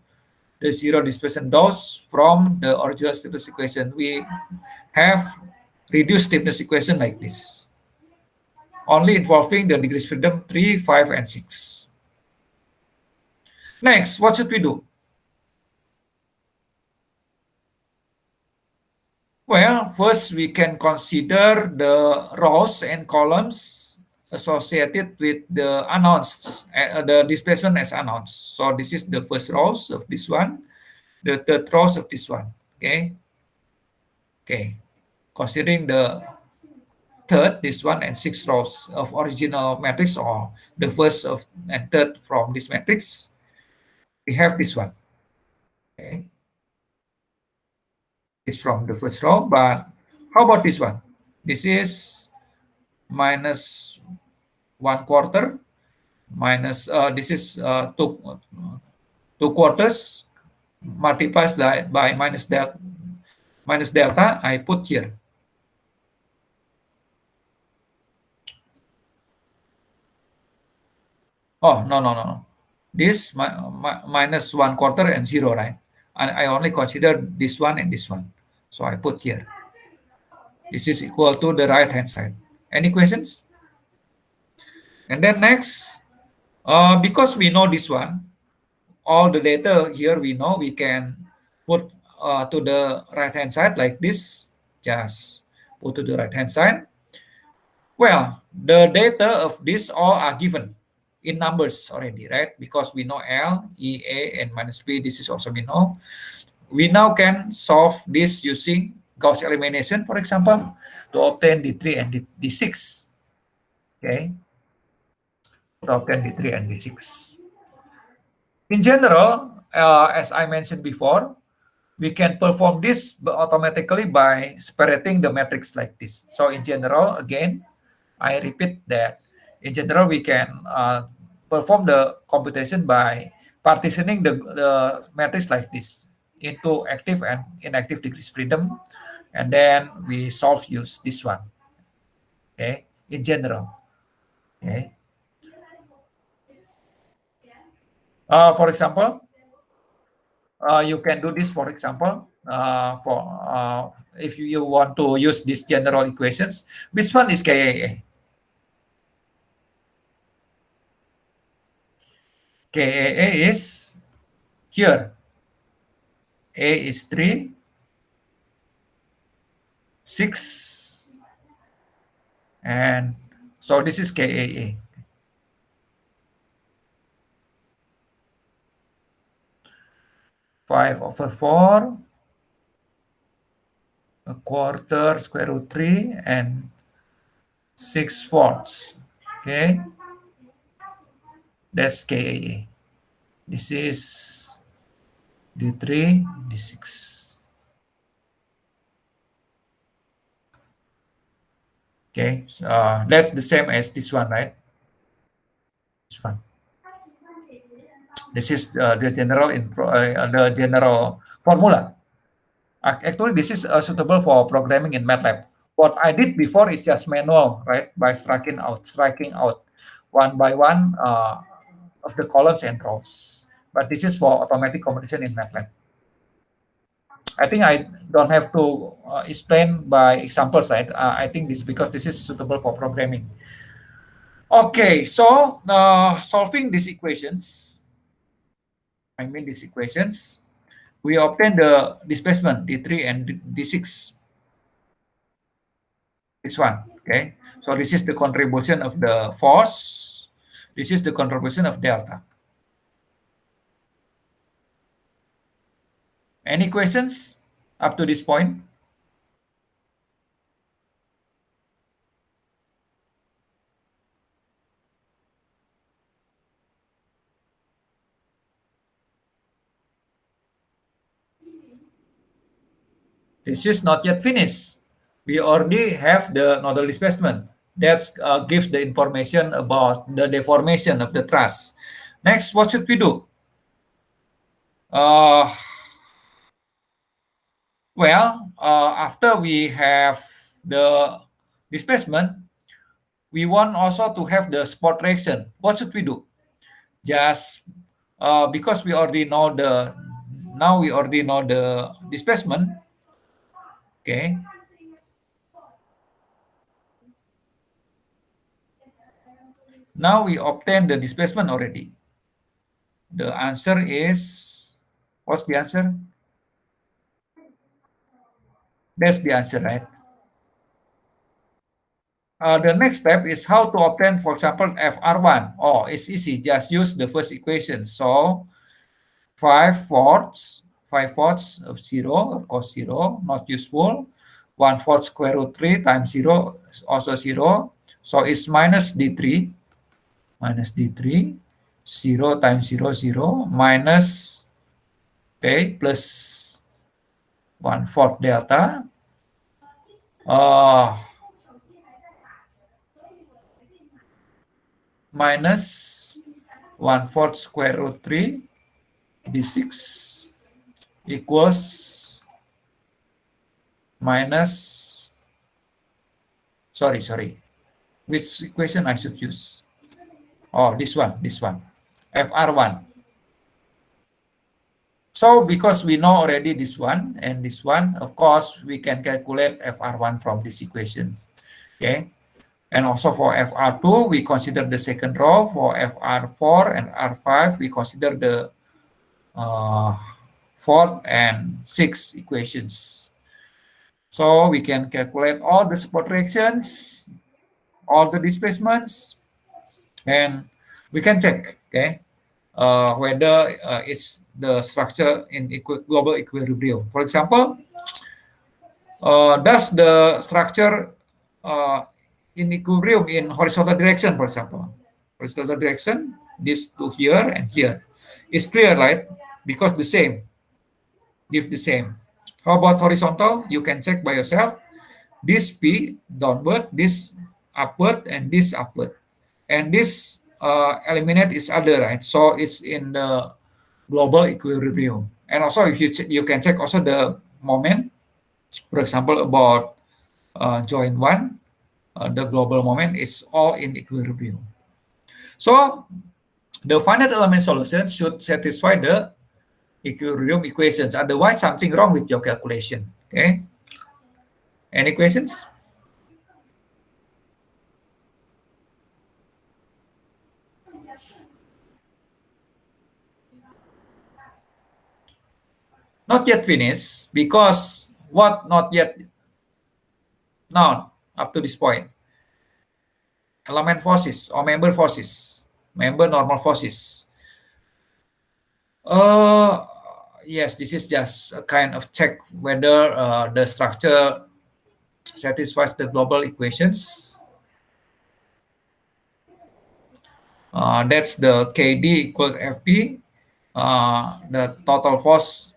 A: the zero displacement dose from the original stiffness equation. We have reduced stiffness equation like this, only involving the degrees freedom 3, 5, and 6. Next, what should we do? Well, first we can consider the rows and columns associated with the announced, the displacement as announced. So this is the first rows of this one, the third rows of this one. Okay. Okay. Considering the third, this one, and 6 rows of original matrix, or the first of and third from this matrix, we have this one. Okay. It's from the first row, but how about this one? This is minus 1/4 minus this is 2/4 multiplied by minus delta. I put here. Oh, no. This minus 1/4 and 0, right? And I only consider this one and this one. So I put here. This is equal to the right-hand side. Any questions? And then next, because we know this one, all the data here we know, we can put to the right-hand side like this. Just put to the right-hand side. Well, the data of this all are given in numbers already, right? Because we know L, E, A, and minus B. This is also we know. We now can solve this using Gauss elimination, for example, to obtain D3 and D6. Okay, to obtain D3 and D6. In general, as I mentioned before, we can perform this automatically by separating the matrix like this. So in general, again, I repeat that in general, we can perform the computation by partitioning the matrix like this into active and inactive degrees freedom, and then we use this one. Okay, in general. Okay. For example, you can do this. For example, if you want to use these general equations, which one is KAA? KAA is here. A is 3, 6, and so this is KAA. 5/4 a quarter, square root 3, and 6/4. Okay, that's KAA. This is D3, D6. Okay, so, that's the same as this one, right? This one. This is the general formula. Actually, this is suitable for programming in MATLAB. What I did before is just manual, right? By striking out one by one of the columns and rows. But this is for automatic computation in MATLAB. I think I don't have to explain by examples, right? I think this because this is suitable for programming. Okay, so solving these equations, we obtain the displacement D3 and D6. This one, okay? So this is the contribution of the force. This is the contribution of delta. Any questions up to this point? This is not yet finished. We already have the nodal displacement. That gives the information about the deformation of the truss. Next, what should we do? After we have the displacement, we want also to have the support reaction. What should we do? Just because we already know the displacement. Okay. Now we obtain the displacement already. The answer is, what's the answer? That's the answer, right? The next step is how to obtain, for example, FR1. Oh, it's easy. Just use the first equation. So 5/4 of 0, of course 0, not useful. 1/4 square root 3 times 0 is also 0. So it's minus D3. 0 times 0, 0, minus, okay, plus 1/4 delta. Minus 1/4 square root 3 D6 equals minus, sorry. Which equation I should use? Oh, this one, FR1. So because we know already this one and this one, of course, we can calculate FR1 from this equation. Okay. And also for FR2, we consider the second row. For FR4 and R5, we consider the fourth and sixth equations. So we can calculate all the support reactions, all the displacements, and we can check, okay, whether it's the structure in global equilibrium. For example, does the structure in equilibrium in horizontal direction, for example. Horizontal direction, this to here and here. It's clear, right? Because the same. Give the same. How about horizontal? You can check by yourself. This P downward, this upward, and this upward. And this eliminate each other, right? So it's in the global equilibrium. And also, if you can check also the moment. For example, about joint 1. The global moment is all in equilibrium. So the finite element solution should satisfy the equilibrium equations. Otherwise, something wrong with your calculation. Okay. Any questions? Not yet finished because what not yet known up to this point? Element forces or member forces, member normal forces. yes, this is just a kind of check whether the structure satisfies the global equations. That's the KD equals FP. The total force.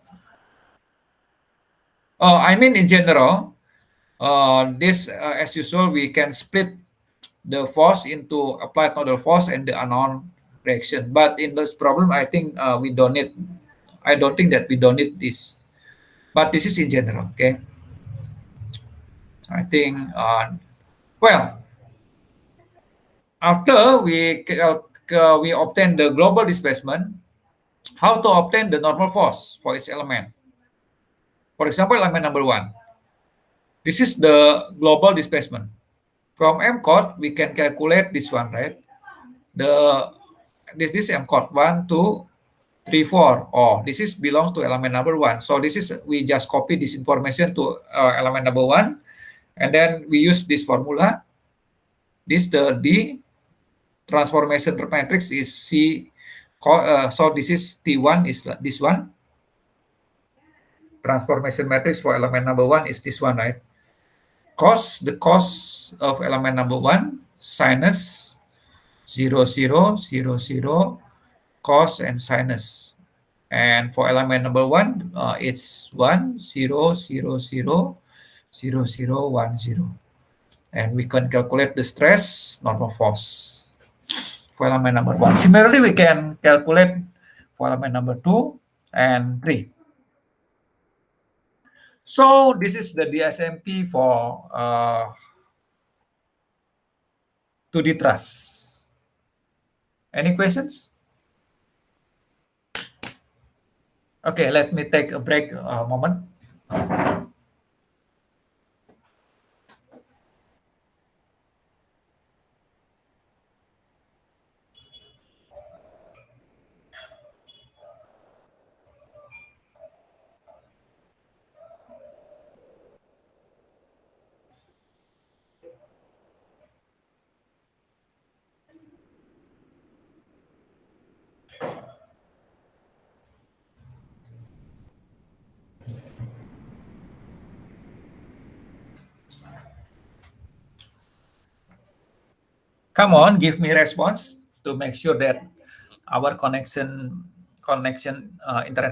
A: I mean, in general, this, as usual, we can split the force into applied nodal force and the unknown reaction. But in this problem, I think we don't need. I don't think that we don't need this. But this is in general. Okay. I think. Well, after we obtain the global displacement, how to obtain the normal force for each element? For example, element number 1. This is the global displacement. From M chord, we can calculate this one, right? This is M chord 1, 2, 3, 4. Oh, this is belongs to element number 1. So this is, we just copy this information to element number 1, and then we use this formula. This the D transformation matrix is C. So this is T1 is this one. Transformation matrix for element number 1 is this one, right? The cos of element number 1 sinus 0, 0, 0, 0, cos and sinus. And for element number 1, it's 1, 0, 0, 0, 0, 0, 1, 0. And we can calculate the stress normal force for element number 1. Similarly, we can calculate for element number 2 and 3. So this is the DSMP for 2D truss. Any questions? Okay, let me take a break moment. Come on, give me response to make sure that our internet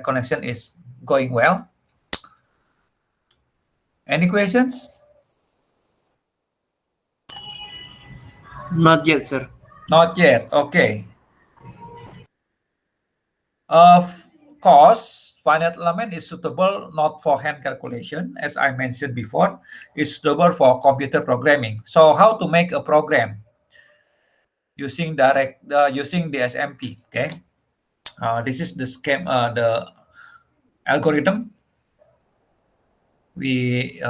A: connection is going well. Any questions?
B: Not yet, sir.
A: Not yet. Okay. Of course, finite element is suitable not for hand calculation, as I mentioned before. It's suitable for computer programming. So, how to make a program using using the SMP? Okay. This is the scheme, the algorithm. We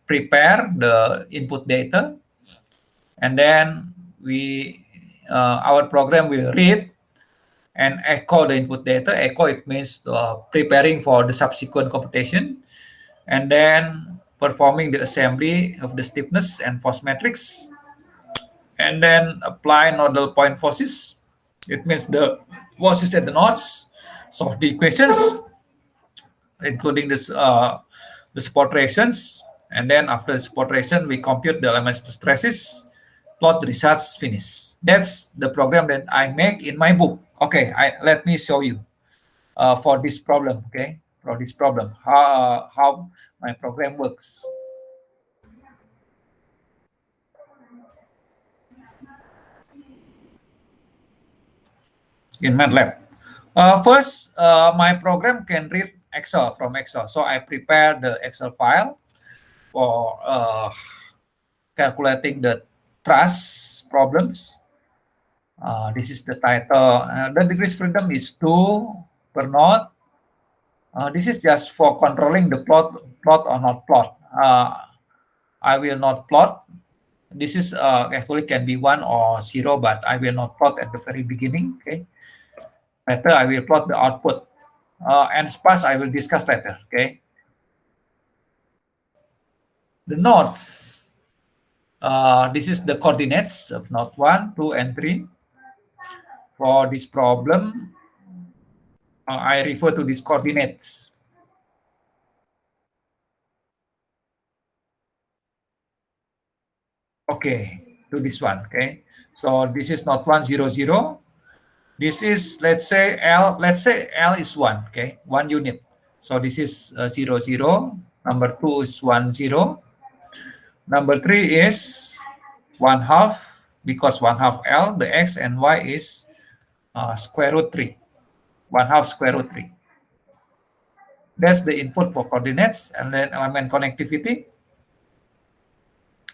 A: prepare the input data, and then our program will read and echo the input data. Echo, it means preparing for the subsequent computation, and then performing the assembly of the stiffness and force matrix, and then apply nodal point forces. It means the forces at the nodes, solve the equations, including this the support reactions, and then after the support reaction, we compute the elements to stresses, plot the results, finish. That's the program that I make in my book. Okay, let me show you for this problem. Okay, for this problem, how my program works. In MATLAB. First, my program can read Excel from Excel. So I prepare the Excel file for calculating the truss problems. This is the title. The degrees freedom is 2 per node. This is just for controlling the plot or not plot. I will not plot. This is actually can be 1 or 0, but I will not plot at the very beginning. Okay. Later, I will plot the output. And sparse, I will discuss later. Okay. The nodes. This is the coordinates of node 1, 2, and 3. For this problem, I refer to these coordinates. Okay, to this one. Okay, so this is not 1, 0, 0. This is, let's say L is 1. Okay, 1 unit. So this is 0, 0. Number 2 is 1, 0. Number 3 is 1/2, because 1/2 L, the X and Y is square root 3. 1/2 square root 3. That's the input for coordinates. And then element connectivity.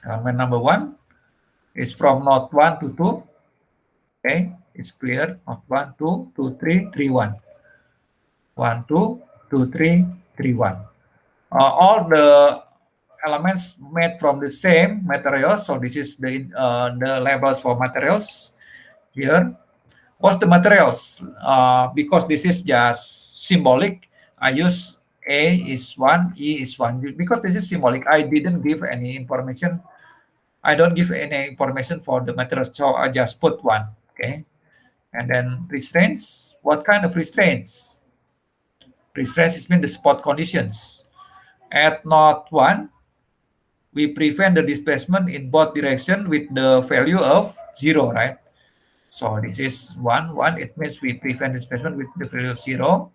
A: Element number 1 is from node 1 to 2. Okay, it's clear. Node 1, 2, 2, 3, 3, 1. 1, 2, 2, 3, 3, 1. All the elements made from the same material. So this is the labels for materials here. What's the materials? Because this is just symbolic, I use A is 1, E is 1. Because this is symbolic, I didn't give any information. I don't give any information for the materials, so I just put 1. Okay. And then restraints. What kind of restraints? Restraints is mean the spot conditions. At node 1, we prevent the displacement in both directions with the value of 0, right? So this is 1, 1. It means we prevent displacement with the value of 0.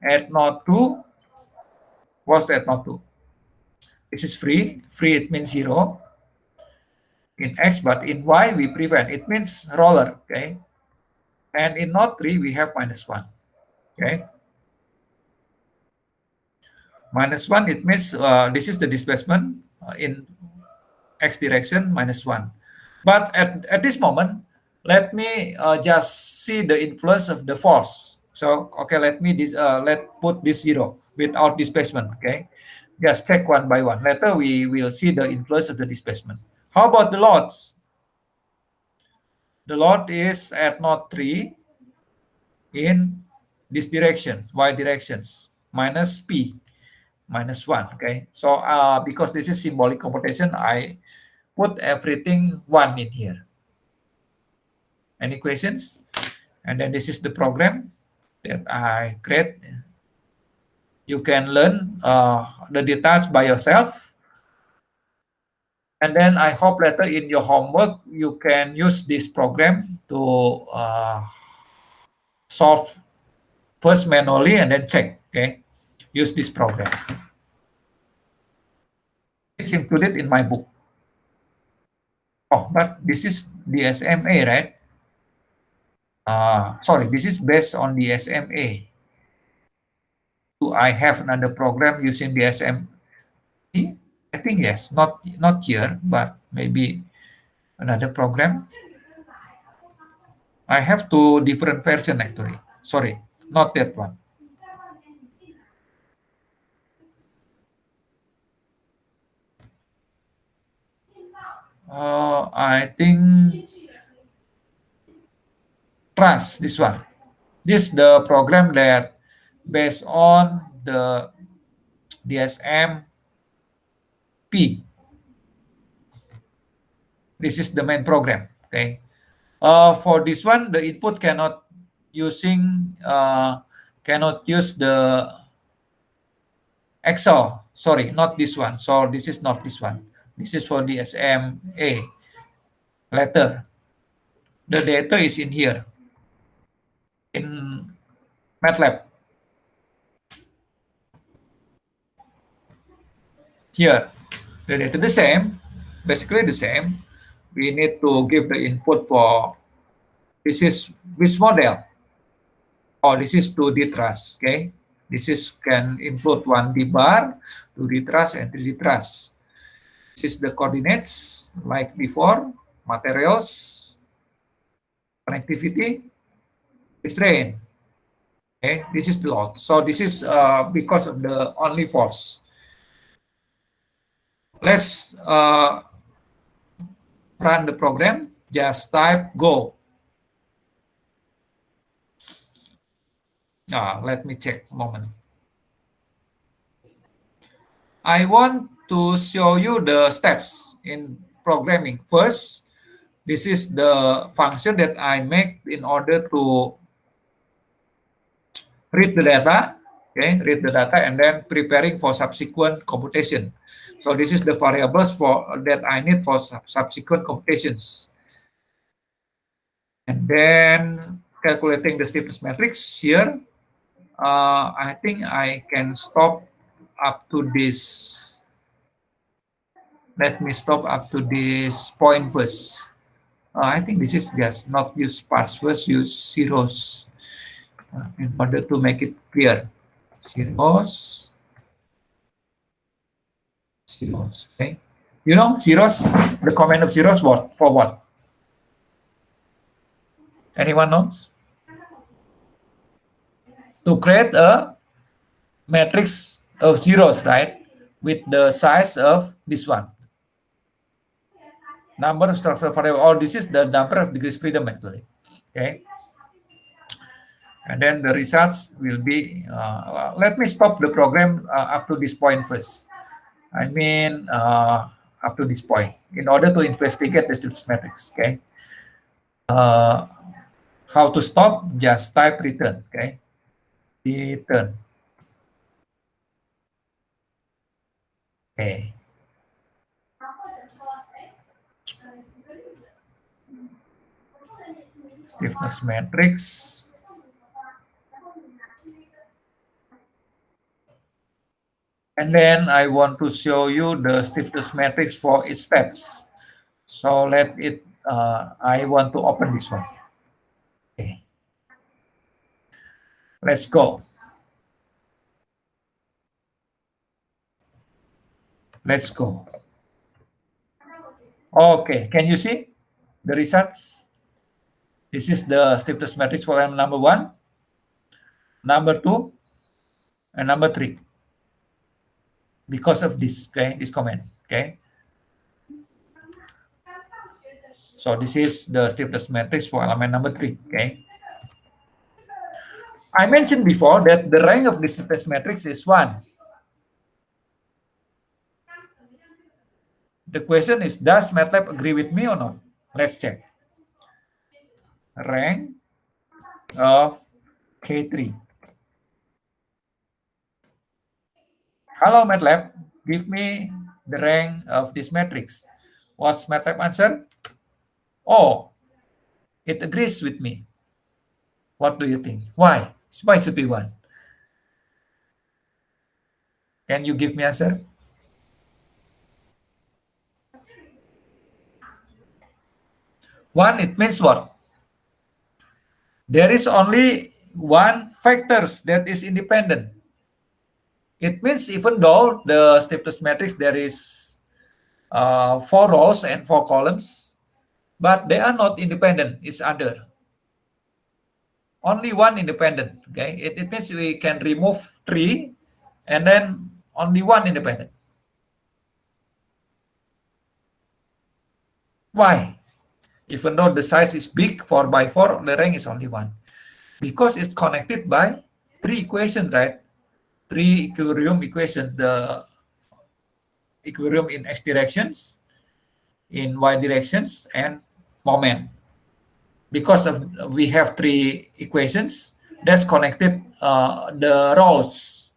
A: At node 2, what's at node 2? This is free. Free, it means 0 in X, but in Y, we prevent. It means roller, okay? And in node 3, we have -1, okay? -1, it means this is the displacement in X direction, -1. But at this moment, let me just see the influence of the force. So, okay, let put this 0 without displacement, okay? Just check one by one. Later, we will see the influence of the displacement. How about the loads? The load is at node 3 in this direction, Y directions, minus P, -1, okay? So, because this is symbolic computation, I put everything 1 in here. Any questions? And then this is the program that I create. You can learn the details by yourself. And then I hope later in your homework, you can use this program to solve first manually and then check, okay? Use this program. It's included in my book. Oh, but this is the SMA, right? Sorry, this is based on the SMA. Do I have another program using the SMA? I think yes, not here, but maybe another program. I have 2 different versions actually. Sorry, not that one. I think Trust, this one. This is the program that based on the DSM-P. This is the main program, okay? For this one, the input cannot use the Excel. Sorry, not this one. So this is not this one. This is for the SMA letter. The data is in here in MATLAB. Here, the data the same, basically the same. We need to give the input for this is which model. Oh, this is 2D truss, okay? This is can include 1D bar, 2D truss, and 3D truss. This is the coordinates like before, materials, connectivity, restraint. Okay, this is the load. So this is because of the only force. Let's run the program. Just type go. Let me check a moment. I want to show you the steps in programming. First, this is the function that I make in order to read the data, okay, read the data, and then preparing for subsequent computation. So this is the variables that I need for subsequent computations. And then calculating the stiffness matrix here. I think I can stop up to this. Let me stop up to this point first. I think this is just not use parts first, use zeros in order to make it clear. Zeros. Okay. You know zeros? The command of zeros what? For what? Anyone knows? To create a matrix of zeros, right? With the size of this one. Number of structural variable. All this is the number of degrees freedom actually. Okay. And then the results will be, let me stop the program up to this point first. I mean, up to this point in order to investigate the stiffness matrix. Okay. How to stop? Just type return. Okay. Return. Okay. Stiffness matrix. And then I want to show you the stiffness matrix for each steps. So let it, I want to open this one. Okay. Let's go. Let's go. Okay, can you see the results? This is the stiffness matrix for number 1, number 2, and number 3. Because of this, okay, this comment, okay. So this is the stiffness matrix for element number 3, okay. I mentioned before that the rank of the stiffness matrix is 1. The question is, does MATLAB agree with me or not? Let's check. Rank of K3. Hello MATLAB, give me the rank of this matrix. What's MATLAB answer? Oh, it agrees with me. What do you think? Why? Why should be 1? Can you give me answer? One, it means what? There is only one factors that is independent. It means even though the stiffness matrix there is 4 rows and 4 columns, but they are not independent, it's other. Only one independent, okay? It means we can remove 3 and then only one independent. Why? Even though the size is big, 4 by 4, the rank is only 1. Because it's connected by 3 equations, right? 3 equilibrium equations. The equilibrium in x directions, in y directions, and moment. Because of we have 3 equations, that's connected the rows.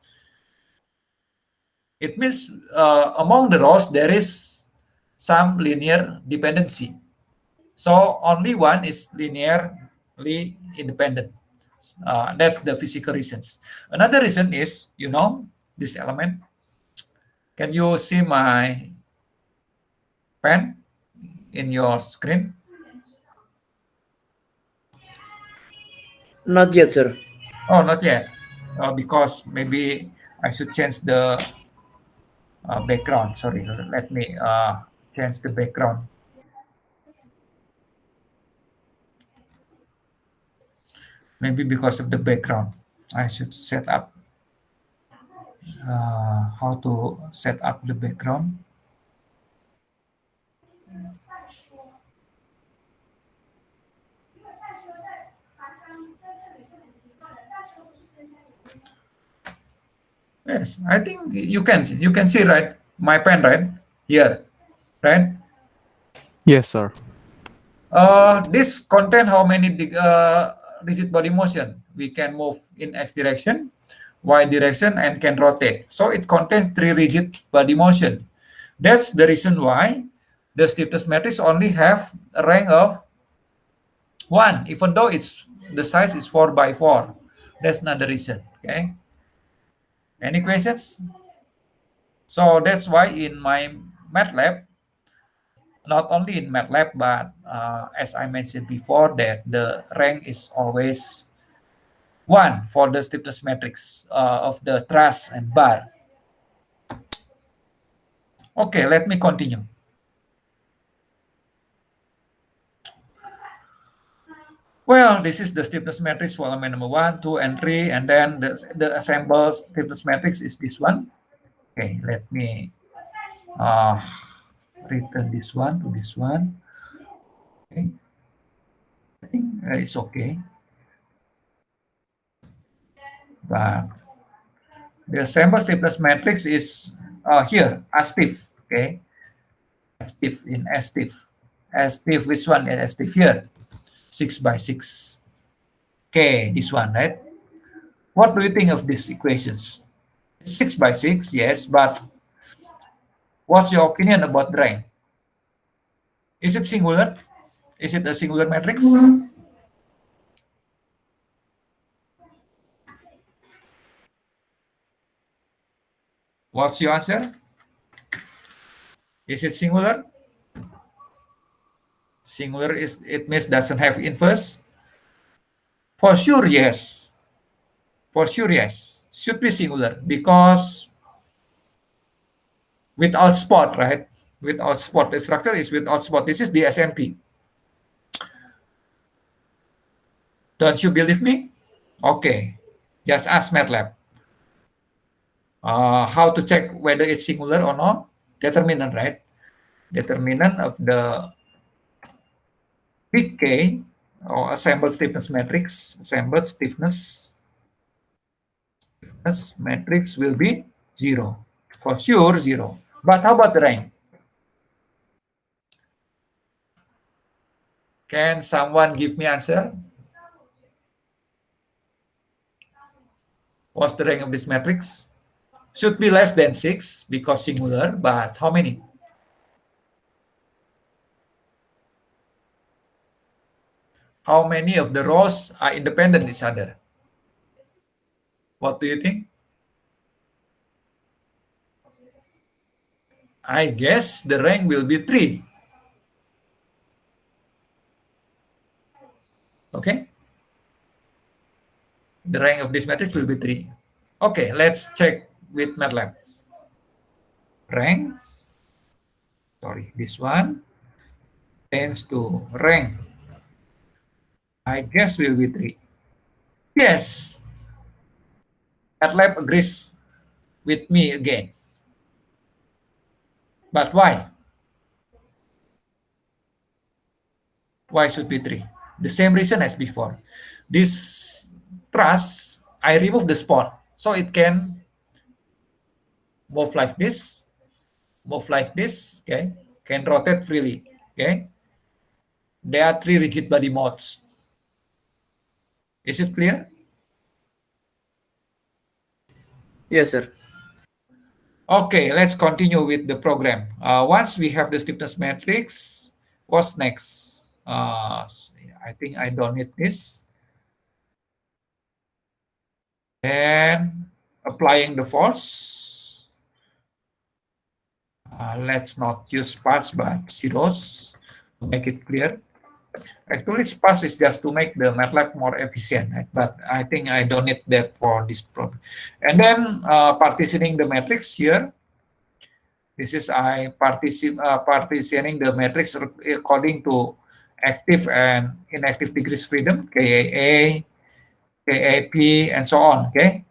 A: It means among the rows, there is some linear dependency. So only one is linearly independent. That's the physical reasons. Another reason is, you know, this element. Can you see my pen in your screen?
B: Not yet, sir.
A: Oh, not yet. Because maybe I should change the background. Sorry, let me change the background. Maybe because of the background, I should set up how to set up the background. Yes, I think you can see, right, my pen, right here, right?
C: Yes, sir.
A: This contain how many rigid body motion. We can move in X direction, Y direction, and can rotate. So it contains 3 rigid body motion. That's the reason why the stiffness matrix only have a rank of 1, even though the size is 4 by 4. That's not the reason. Okay. Any questions? So that's why in my MATLAB, not only in MATLAB, but as I mentioned before, that the rank is always 1 for the stiffness matrix of the truss and bar. Okay, let me continue. Well, this is the stiffness matrix for element number 1, 2, and 3, and then the assembled stiffness matrix is this one. Okay, let me return this one to this one. Okay, I think it's okay. But the assembled stiffness matrix is here, S-stiff. Okay, S-stiff in S-stiff. S-stiff, which one is S-stiff here? 6 by 6. Okay, this one, right? What do you think of these equations? 6 by 6, yes, but what's your opinion about the rank? Is it singular? Is it a singular matrix? What's your answer? Is it singular? Singular it means doesn't have inverse? For sure, yes. For sure, yes. Should be singular because without spot, right? Without spot. The structure is without spot. This is the SMP. Don't you believe me? Okay. Just ask MATLAB. How to check whether it's singular or not? Determinant, right? Determinant of the big K or assembled stiffness matrix. Assembled stiffness matrix will be 0. For sure, 0. But how about the rank? Can someone give me answer? What's the rank of this matrix? Should be less than 6 because singular, but how many? How many of the rows are independent each other? What do you think? I guess the rank will be 3. Okay? The rank of this matrix will be 3. Okay, let's check with MATLAB. Rank, sorry, this one tends to rank. I guess will be 3. Yes, MATLAB agrees with me again. But why? Why should be 3? The same reason as before. This truss, I remove the spot, so it can move like this, okay, can rotate freely, okay. There are 3 rigid body modes. Is it clear?
B: Yes, sir.
A: Okay, let's continue with the program. Once we have the stiffness matrix, what's next? I think I don't need this. And applying the force. Let's not use parts but zeros to make it clear. Actually, sparse is just to make the MATLAB more efficient, right? But I think I don't need that for this problem. And then partitioning the matrix here. This is partitioning the matrix according to active and inactive degrees freedom, KAA, KAP, and so on, okay?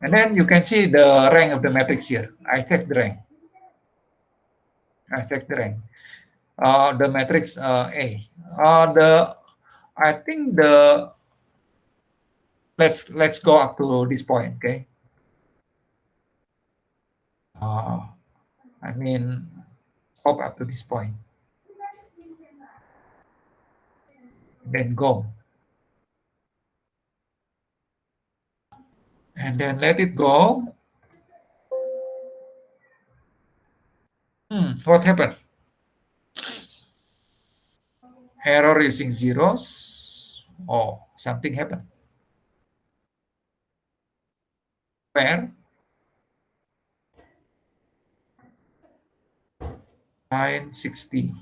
A: And then you can see the rank of the matrix here. I check the rank. The matrix A. I think let's go up to this point, okay? I mean, stop up to this point. Then go. and then let it go. What happened? Error using zeros. Oh, something happened. Where? 960.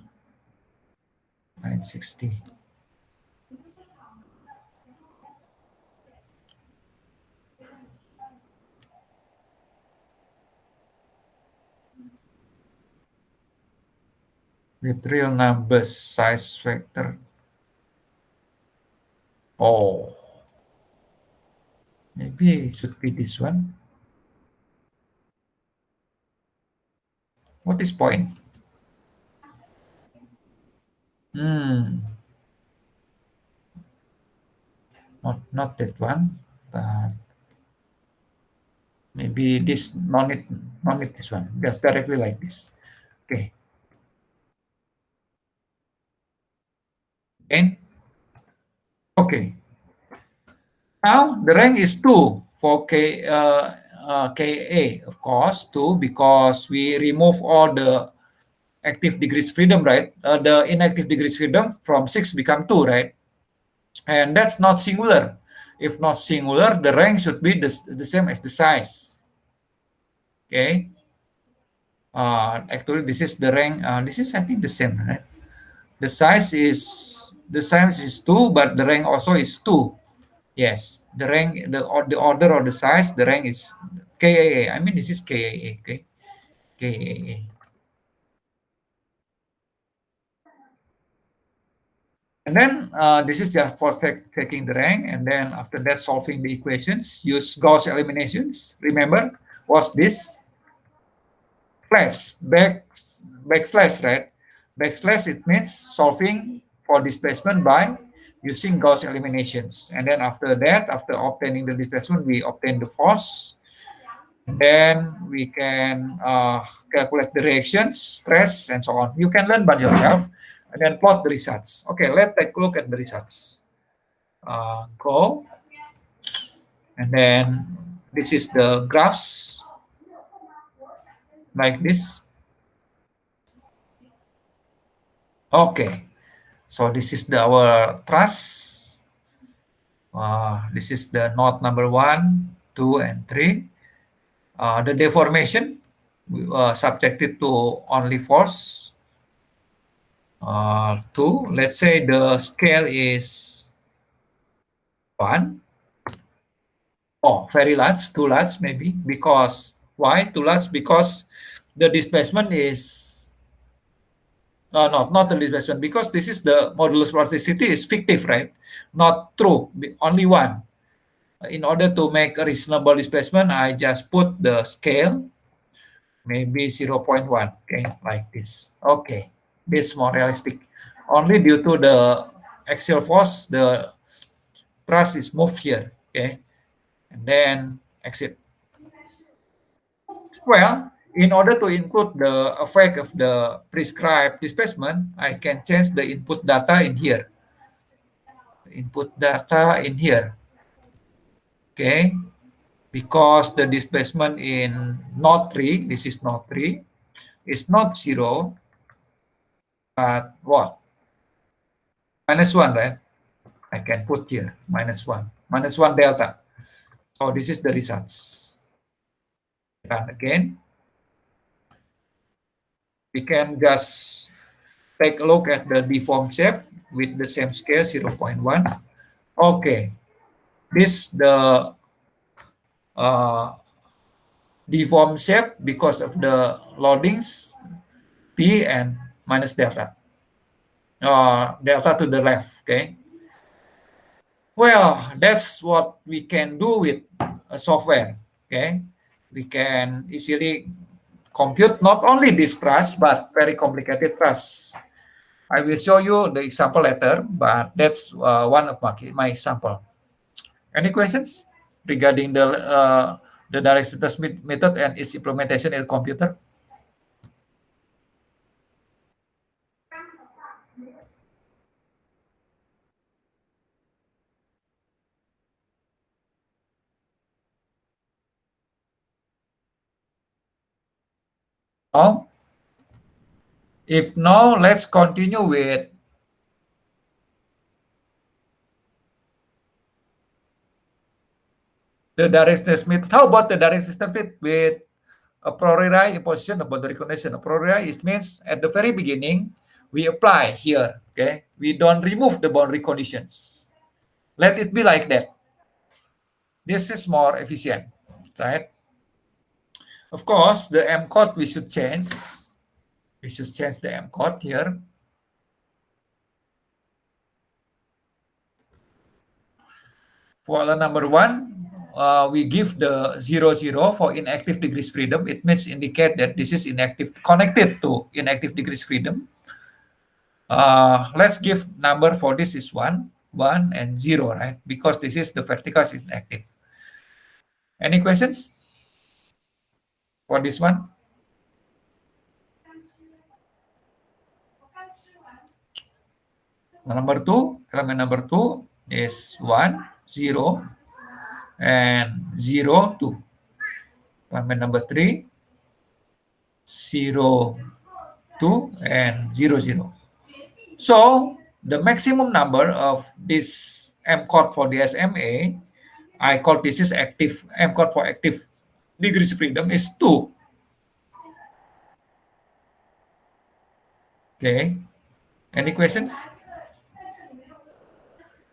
A: 960. With real numbers size factor. Oh, maybe it should be this one. What is point? Not that one, but maybe this non-it this one. Just directly like this. Okay. And okay. Now the rank is 2 for KA, of course, 2 because we remove all the active degrees freedom, right? The inactive degrees freedom from 6 become 2, right? And that's not singular. If not singular, the rank should be the same as the size. Okay. Actually, this is the rank. This is, I think, the same, right? The size is 2, but the rank also is 2. Yes, the rank, the order of the size, the rank is KAA. I mean, this is KAA. Okay, KAA. And then this is just for checking the rank, and then after that, solving the equations. Use Gauss eliminations. Remember, what's this? Backslash, right? Backslash, it means solving for displacement by using Gauss eliminations. And then after that, after obtaining the displacement, we obtain the force. Then we can calculate the reactions, stress, and so on. You can learn by yourself and then plot the results. Okay, let's take a look at the results. Go. And then this is the graphs like this. Okay, so this is our truss. This is the node number 1, 2, and 3. The deformation subjected to only force. 2, let's say the scale is 1. Oh, very large, too large maybe. Because, why too large? Because the displacement is, not the displacement, because this is the modulus plasticity is fictive, right? Not true, only 1. In order to make a reasonable displacement, I just put the scale, maybe 0.1, okay, like this. Okay, it's more realistic. Only due to the axial force, the truss is moved here, okay, and then exit. Well, in order to include the effect of the prescribed displacement, I can change the input data in here. Input data in here, okay, because the displacement in node 3, this is node 3, is not 0, but what? -1, right? I can put here -1 delta. So this is the results. And again, we can just take a look at the deformed shape with the same scale, 0.1. Okay, this the deformed shape because of the loadings P and minus delta. Delta to the left, okay? Well, that's what we can do with software, okay? We can easily compute not only this truss, but very complicated truss. I will show you the example later, but that's one of my example. Any questions regarding the direct test method and its implementation in the computer? No? If no, let's continue with the direct test method. How about the direct test method with a priori imposition of boundary condition? A priori means at the very beginning, we apply here, okay? We don't remove the boundary conditions. Let it be like that. This is more efficient, right? Of course, the M code we should change. We should change the M code here. For number 1, we give the 0, 0 for inactive degrees freedom. It means indicate that this is inactive, connected to inactive degrees freedom. Let's give number for this is 1, 1, and 0, right? Because this is the vertical is inactive. Any questions for this one? Number 2, element number 2 is 1, 0, and 0, 2. Element number 3, 0, 2, and 0, 0. So the maximum number of this M code for the SMA, I call this is active, M code for active degrees freedom is 2. Okay. Any questions?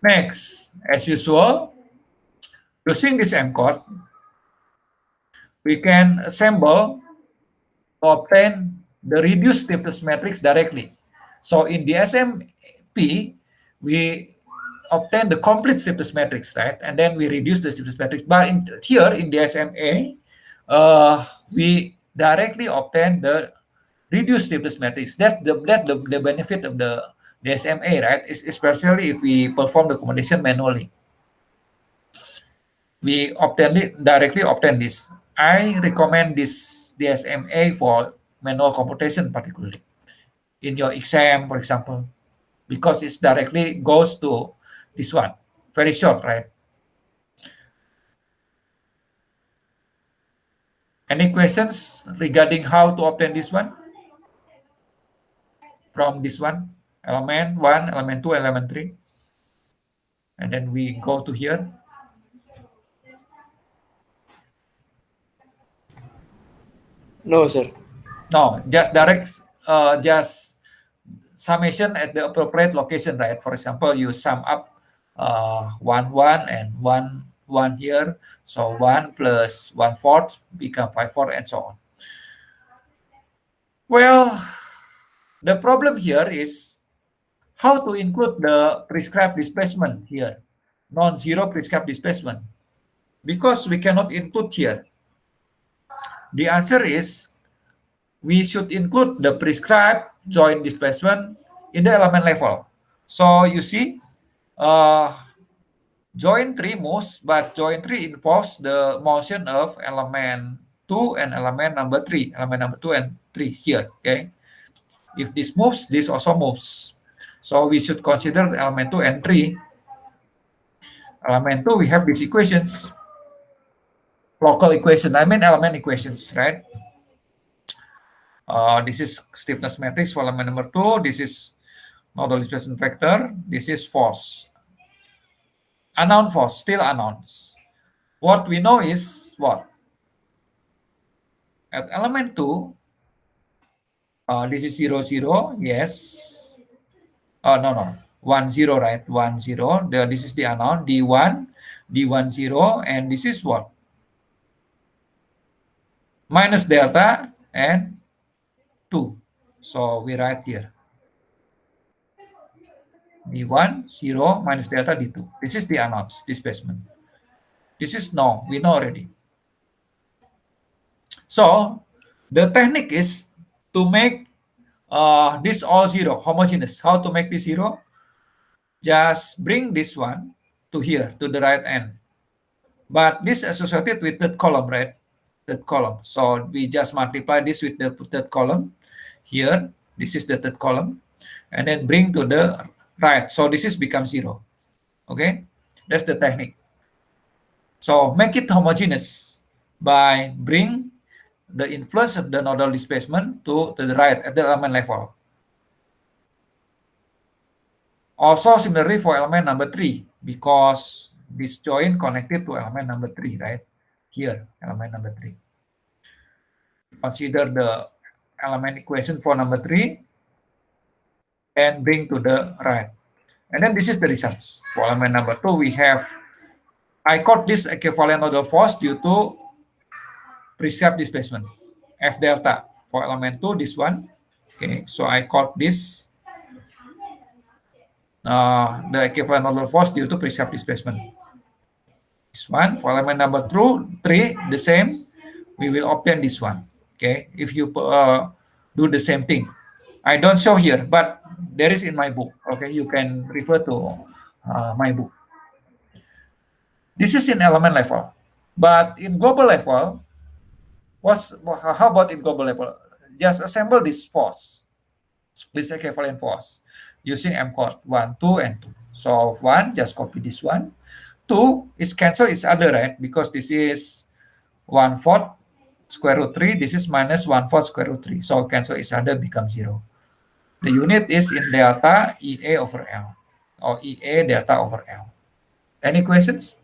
A: Next, as usual, using this M code, we can assemble to obtain the reduced stiffness matrix directly. So in the SMP, we obtain the complete stiffness matrix, right? And then we reduce the stiffness matrix. But here in the SMA, we directly obtain the reduced stiffness matrix. That's the benefit of the SMA, right? Especially if we perform the computation manually. We directly obtain this. I recommend this DSMA for manual computation, particularly in your exam, for example, because it directly goes to this one. Very short, right? Any questions regarding how to obtain this one? From this one, element 1, element 2, element 3. And then we go to here.
B: No, sir.
A: No, just direct, just summation at the appropriate location, right? For example, you sum up 1, 1, and 1, 1 here. So 1 plus 1/4 become 5/4, and so on. Well, the problem here is how to include the prescribed displacement here, non-zero prescribed displacement, because we cannot include here. The answer is we should include the prescribed joint displacement in the element level. So you see, joint 3 moves, but joint 3 involves the motion of element 2 and element number 3, element number 2 and 3 here, okay? If this moves, this also moves. So we should consider element 2 and 3. Element 2, we have these equations. Local equation, I mean element equations, right? This is stiffness matrix for element number 2. This is nodal displacement vector. This is force. Unknown force, still unknowns. What we know is what? At element 2, this is 0, 0, yes. No. 1, 0, right? 1, 0. This is the unknown, D1, D1, 0, and this is what? Minus delta and 2. So we write here. D1, 0, minus delta, D2. This is the unknowns, displacement. This is no, we know already. So the technique is to make this all 0, homogeneous. How to make this 0? Just bring this one to here, to the right end. But this associated with third column, right? Third column. So we just multiply this with the third column. Here, this is the third column. And then bring to the right. So this is become 0. Okay? That's the technique. So make it homogeneous by bring the influence of the nodal displacement to the right at the element level. Also similarly for element number 3, because this joint connected to element number 3, right? Here, element number 3. Consider the element equation for number 3 and bring to the right. And then this is the results. For element number 2, we have, I call this equivalent nodal force due to prescribed displacement, F delta. For element 2, this one. Okay, so I call this the equivalent nodal force due to prescribed displacement. This one. For element number 3, the same. We will obtain this one. Okay, if you do the same thing. I don't show here, but there is in my book. Okay, you can refer to my book. This is in element level, but in global level, how about in global level? Just assemble this force, this equivalent force, using M code 1, 2, and 2. So 1, just copy this one. 2 is cancel each other, right? Because this is 1/4 square root 3. This is minus 1/4 square root 3. So cancel each other, become 0. The unit is in delta EA over L, or EA delta over L. Any questions?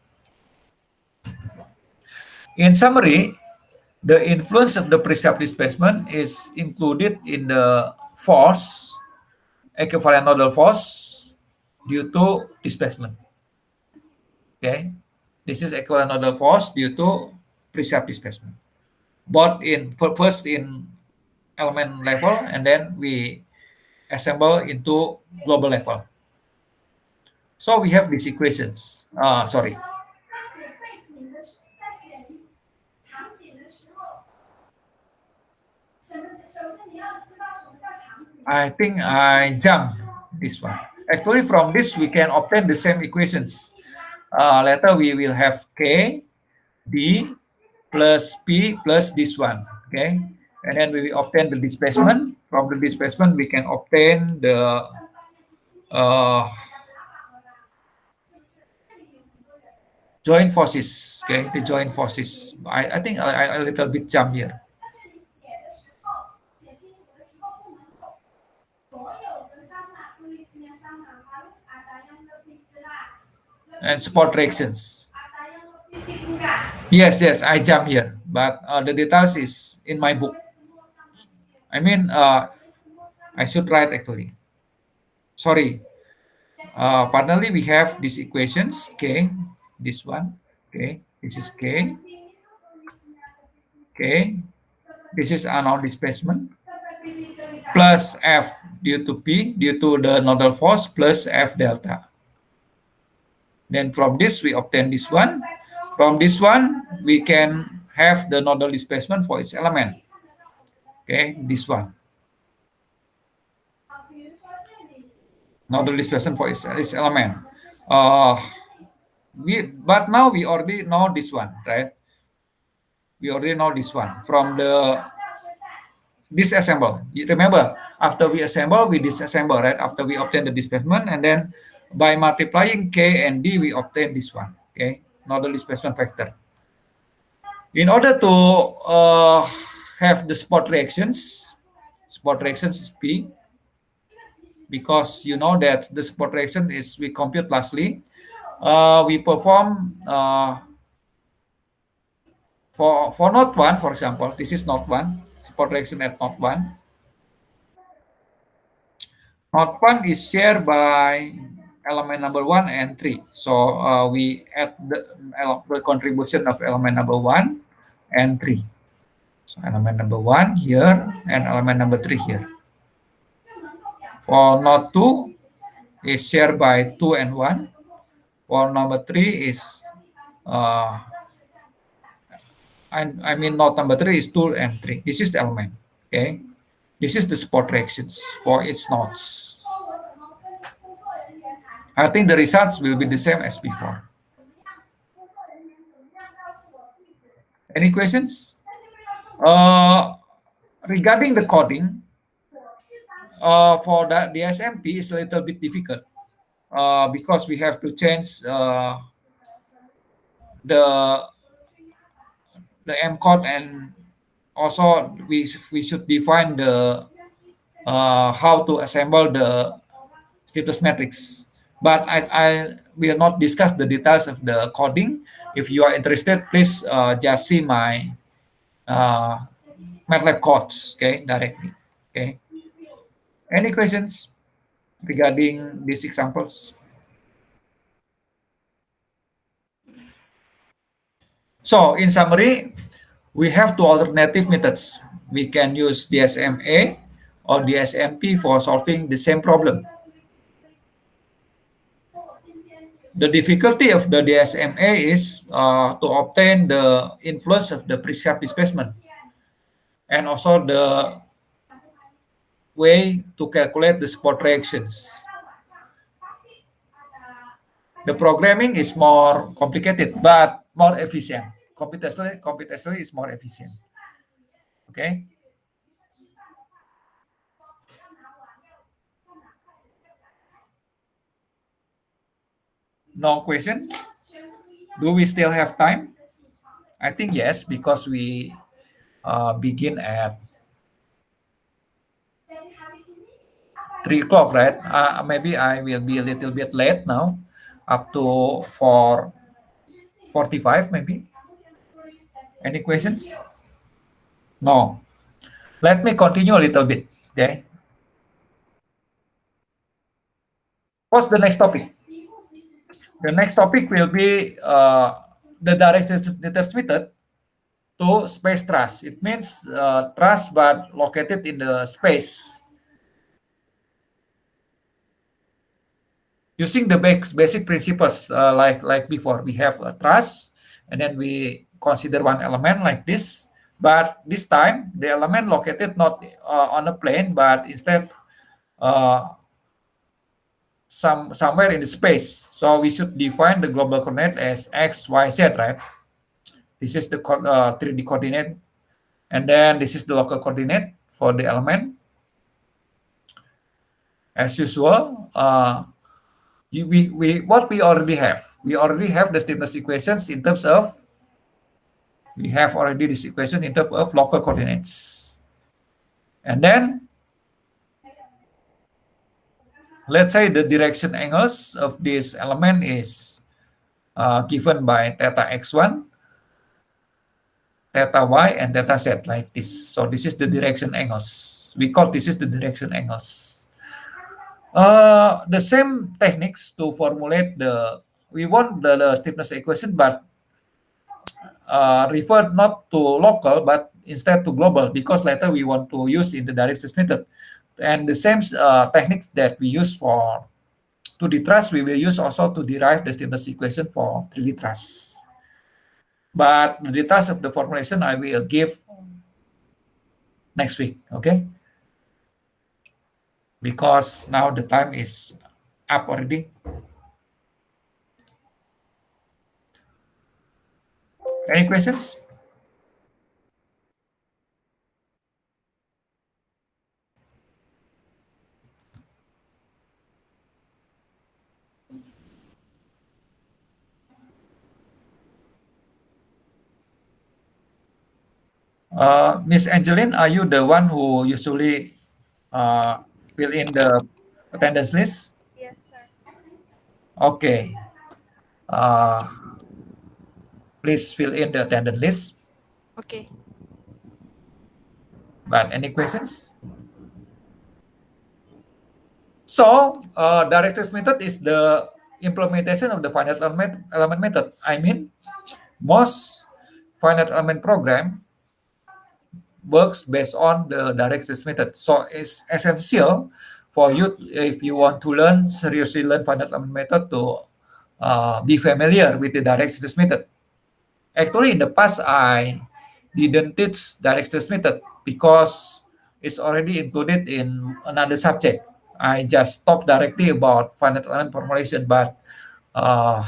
A: In summary, the influence of the prescribed displacement is included in the force, equivalent nodal force, due to displacement. Okay, this is equivalent nodal force due to prescribed displacement. Both in first in element level, and then we assemble into global level. So we have these equations. I think I jump this one. Actually, from this we can obtain the same equations. Later we will have K, D, plus P plus this one. Okay, and then we will obtain the displacement. From the displacement, we can obtain the joint forces. Okay, the joint forces. I think I a little bit jump here. And support reactions. Yes, I jump here, but the details is in my book. I mean, I should write actually. Sorry. Finally, we have these equations. K, this one. Okay, this is K. Okay, this is unknown displacement plus F due to P due to the nodal force plus F delta. Then from this, we obtain this one. From this one, we can have the nodal displacement for its element. Okay, this one. Nodal displacement for its element. But now we already know this one, right? We already know this one from the disassemble. You remember, after we assemble, we disassemble, right? After we obtain the displacement, and then by multiplying K and D, we obtain this one, okay? Nodal displacement factor. In order to have the spot reactions is P, because you know that the spot reaction is we compute lastly. We perform for node 1, for example, this is node 1, spot reaction at node 1. Node 1 is shared by element number 1 and 3. So we add the contribution of element number 1 and 3. So element number 1 here and element number 3 here. For node 2 is shared by 2 and 1. For number 3 is I mean node number 3 is 2 and 3. This is the element. Okay. This is the spot reactions for its nodes. I think the results will be the same as before. Any questions? Regarding the coding, for the SMP is a little bit difficult because we have to change the M code and also we should define the how to assemble the stiffness matrix. But I will not discuss the details of the coding. If you are interested, please just see my MATLAB codes, okay, directly. Okay. Any questions regarding these examples? So in summary, we have two alternative methods. We can use DSMA or DSMP for solving the same problem. The difficulty of the DSMA is to obtain the influence of the prescribed displacement and also the way to calculate the support reactions. The programming is more complicated but more efficient. Computationally is more efficient. Okay. No question? Do we still have time? I think yes, because we begin at 3 o'clock, right? Maybe I will be a little bit late now, up to 4:45 maybe. Any questions? No. Let me continue a little bit, okay? What's the next topic? The next topic will be the direct test method to space truss. It means truss but located in the space. Using the basic principles like before, we have a truss, and then we consider one element like this. But this time, the element located not on a plane, but instead somewhere in the space. So we should define the global coordinate as x, y, z, right? This is the 3D coordinate, and then this is the local coordinate for the element. As usual, what we already have. We already have the stiffness equations in terms of. We have already this equation in terms of local coordinates, and then let's say the direction angles of this element is given by theta x1, theta y, and theta z like this. So this is the direction angles. We call this is the direction angles. The same techniques to formulate we want the stiffness equation, but refer not to local, but instead to global, because later we want to use in the direct test method. And the same techniques that we use for 2D truss, we will use also to derive the stiffness equation for 3D truss. But the details of the formulation I will give next week, okay? Because now the time is up already. Any questions? Miss Angeline, are you the one who usually fill in the attendance list?
D: Yes, sir.
A: Okay. Please fill in the attendance list.
D: Okay.
A: But any questions? So, direct test method is the implementation of the finite element method. I mean, most finite element program works based on the direct test method. So it's essential for you, if you want to seriously learn finite element method, to be familiar with the direct test method. Actually, in the past, I didn't teach direct test method because it's already included in another subject. I just talk directly about finite element formulation, but I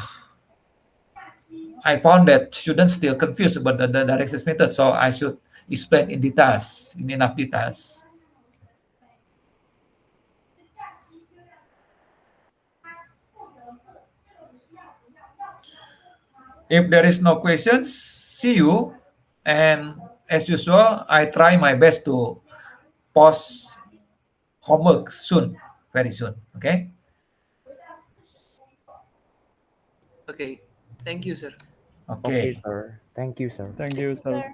A: found that students still confused about the direct test method, so I should explain in details, in enough details. If there is no questions, see you, and as usual, I try my best to post homework soon, very soon. Okay.
B: Okay. Thank you, sir.
D: Okay,
A: Okay.
D: sir. Thank you, sir.
C: Thank you, sir.
E: Sir.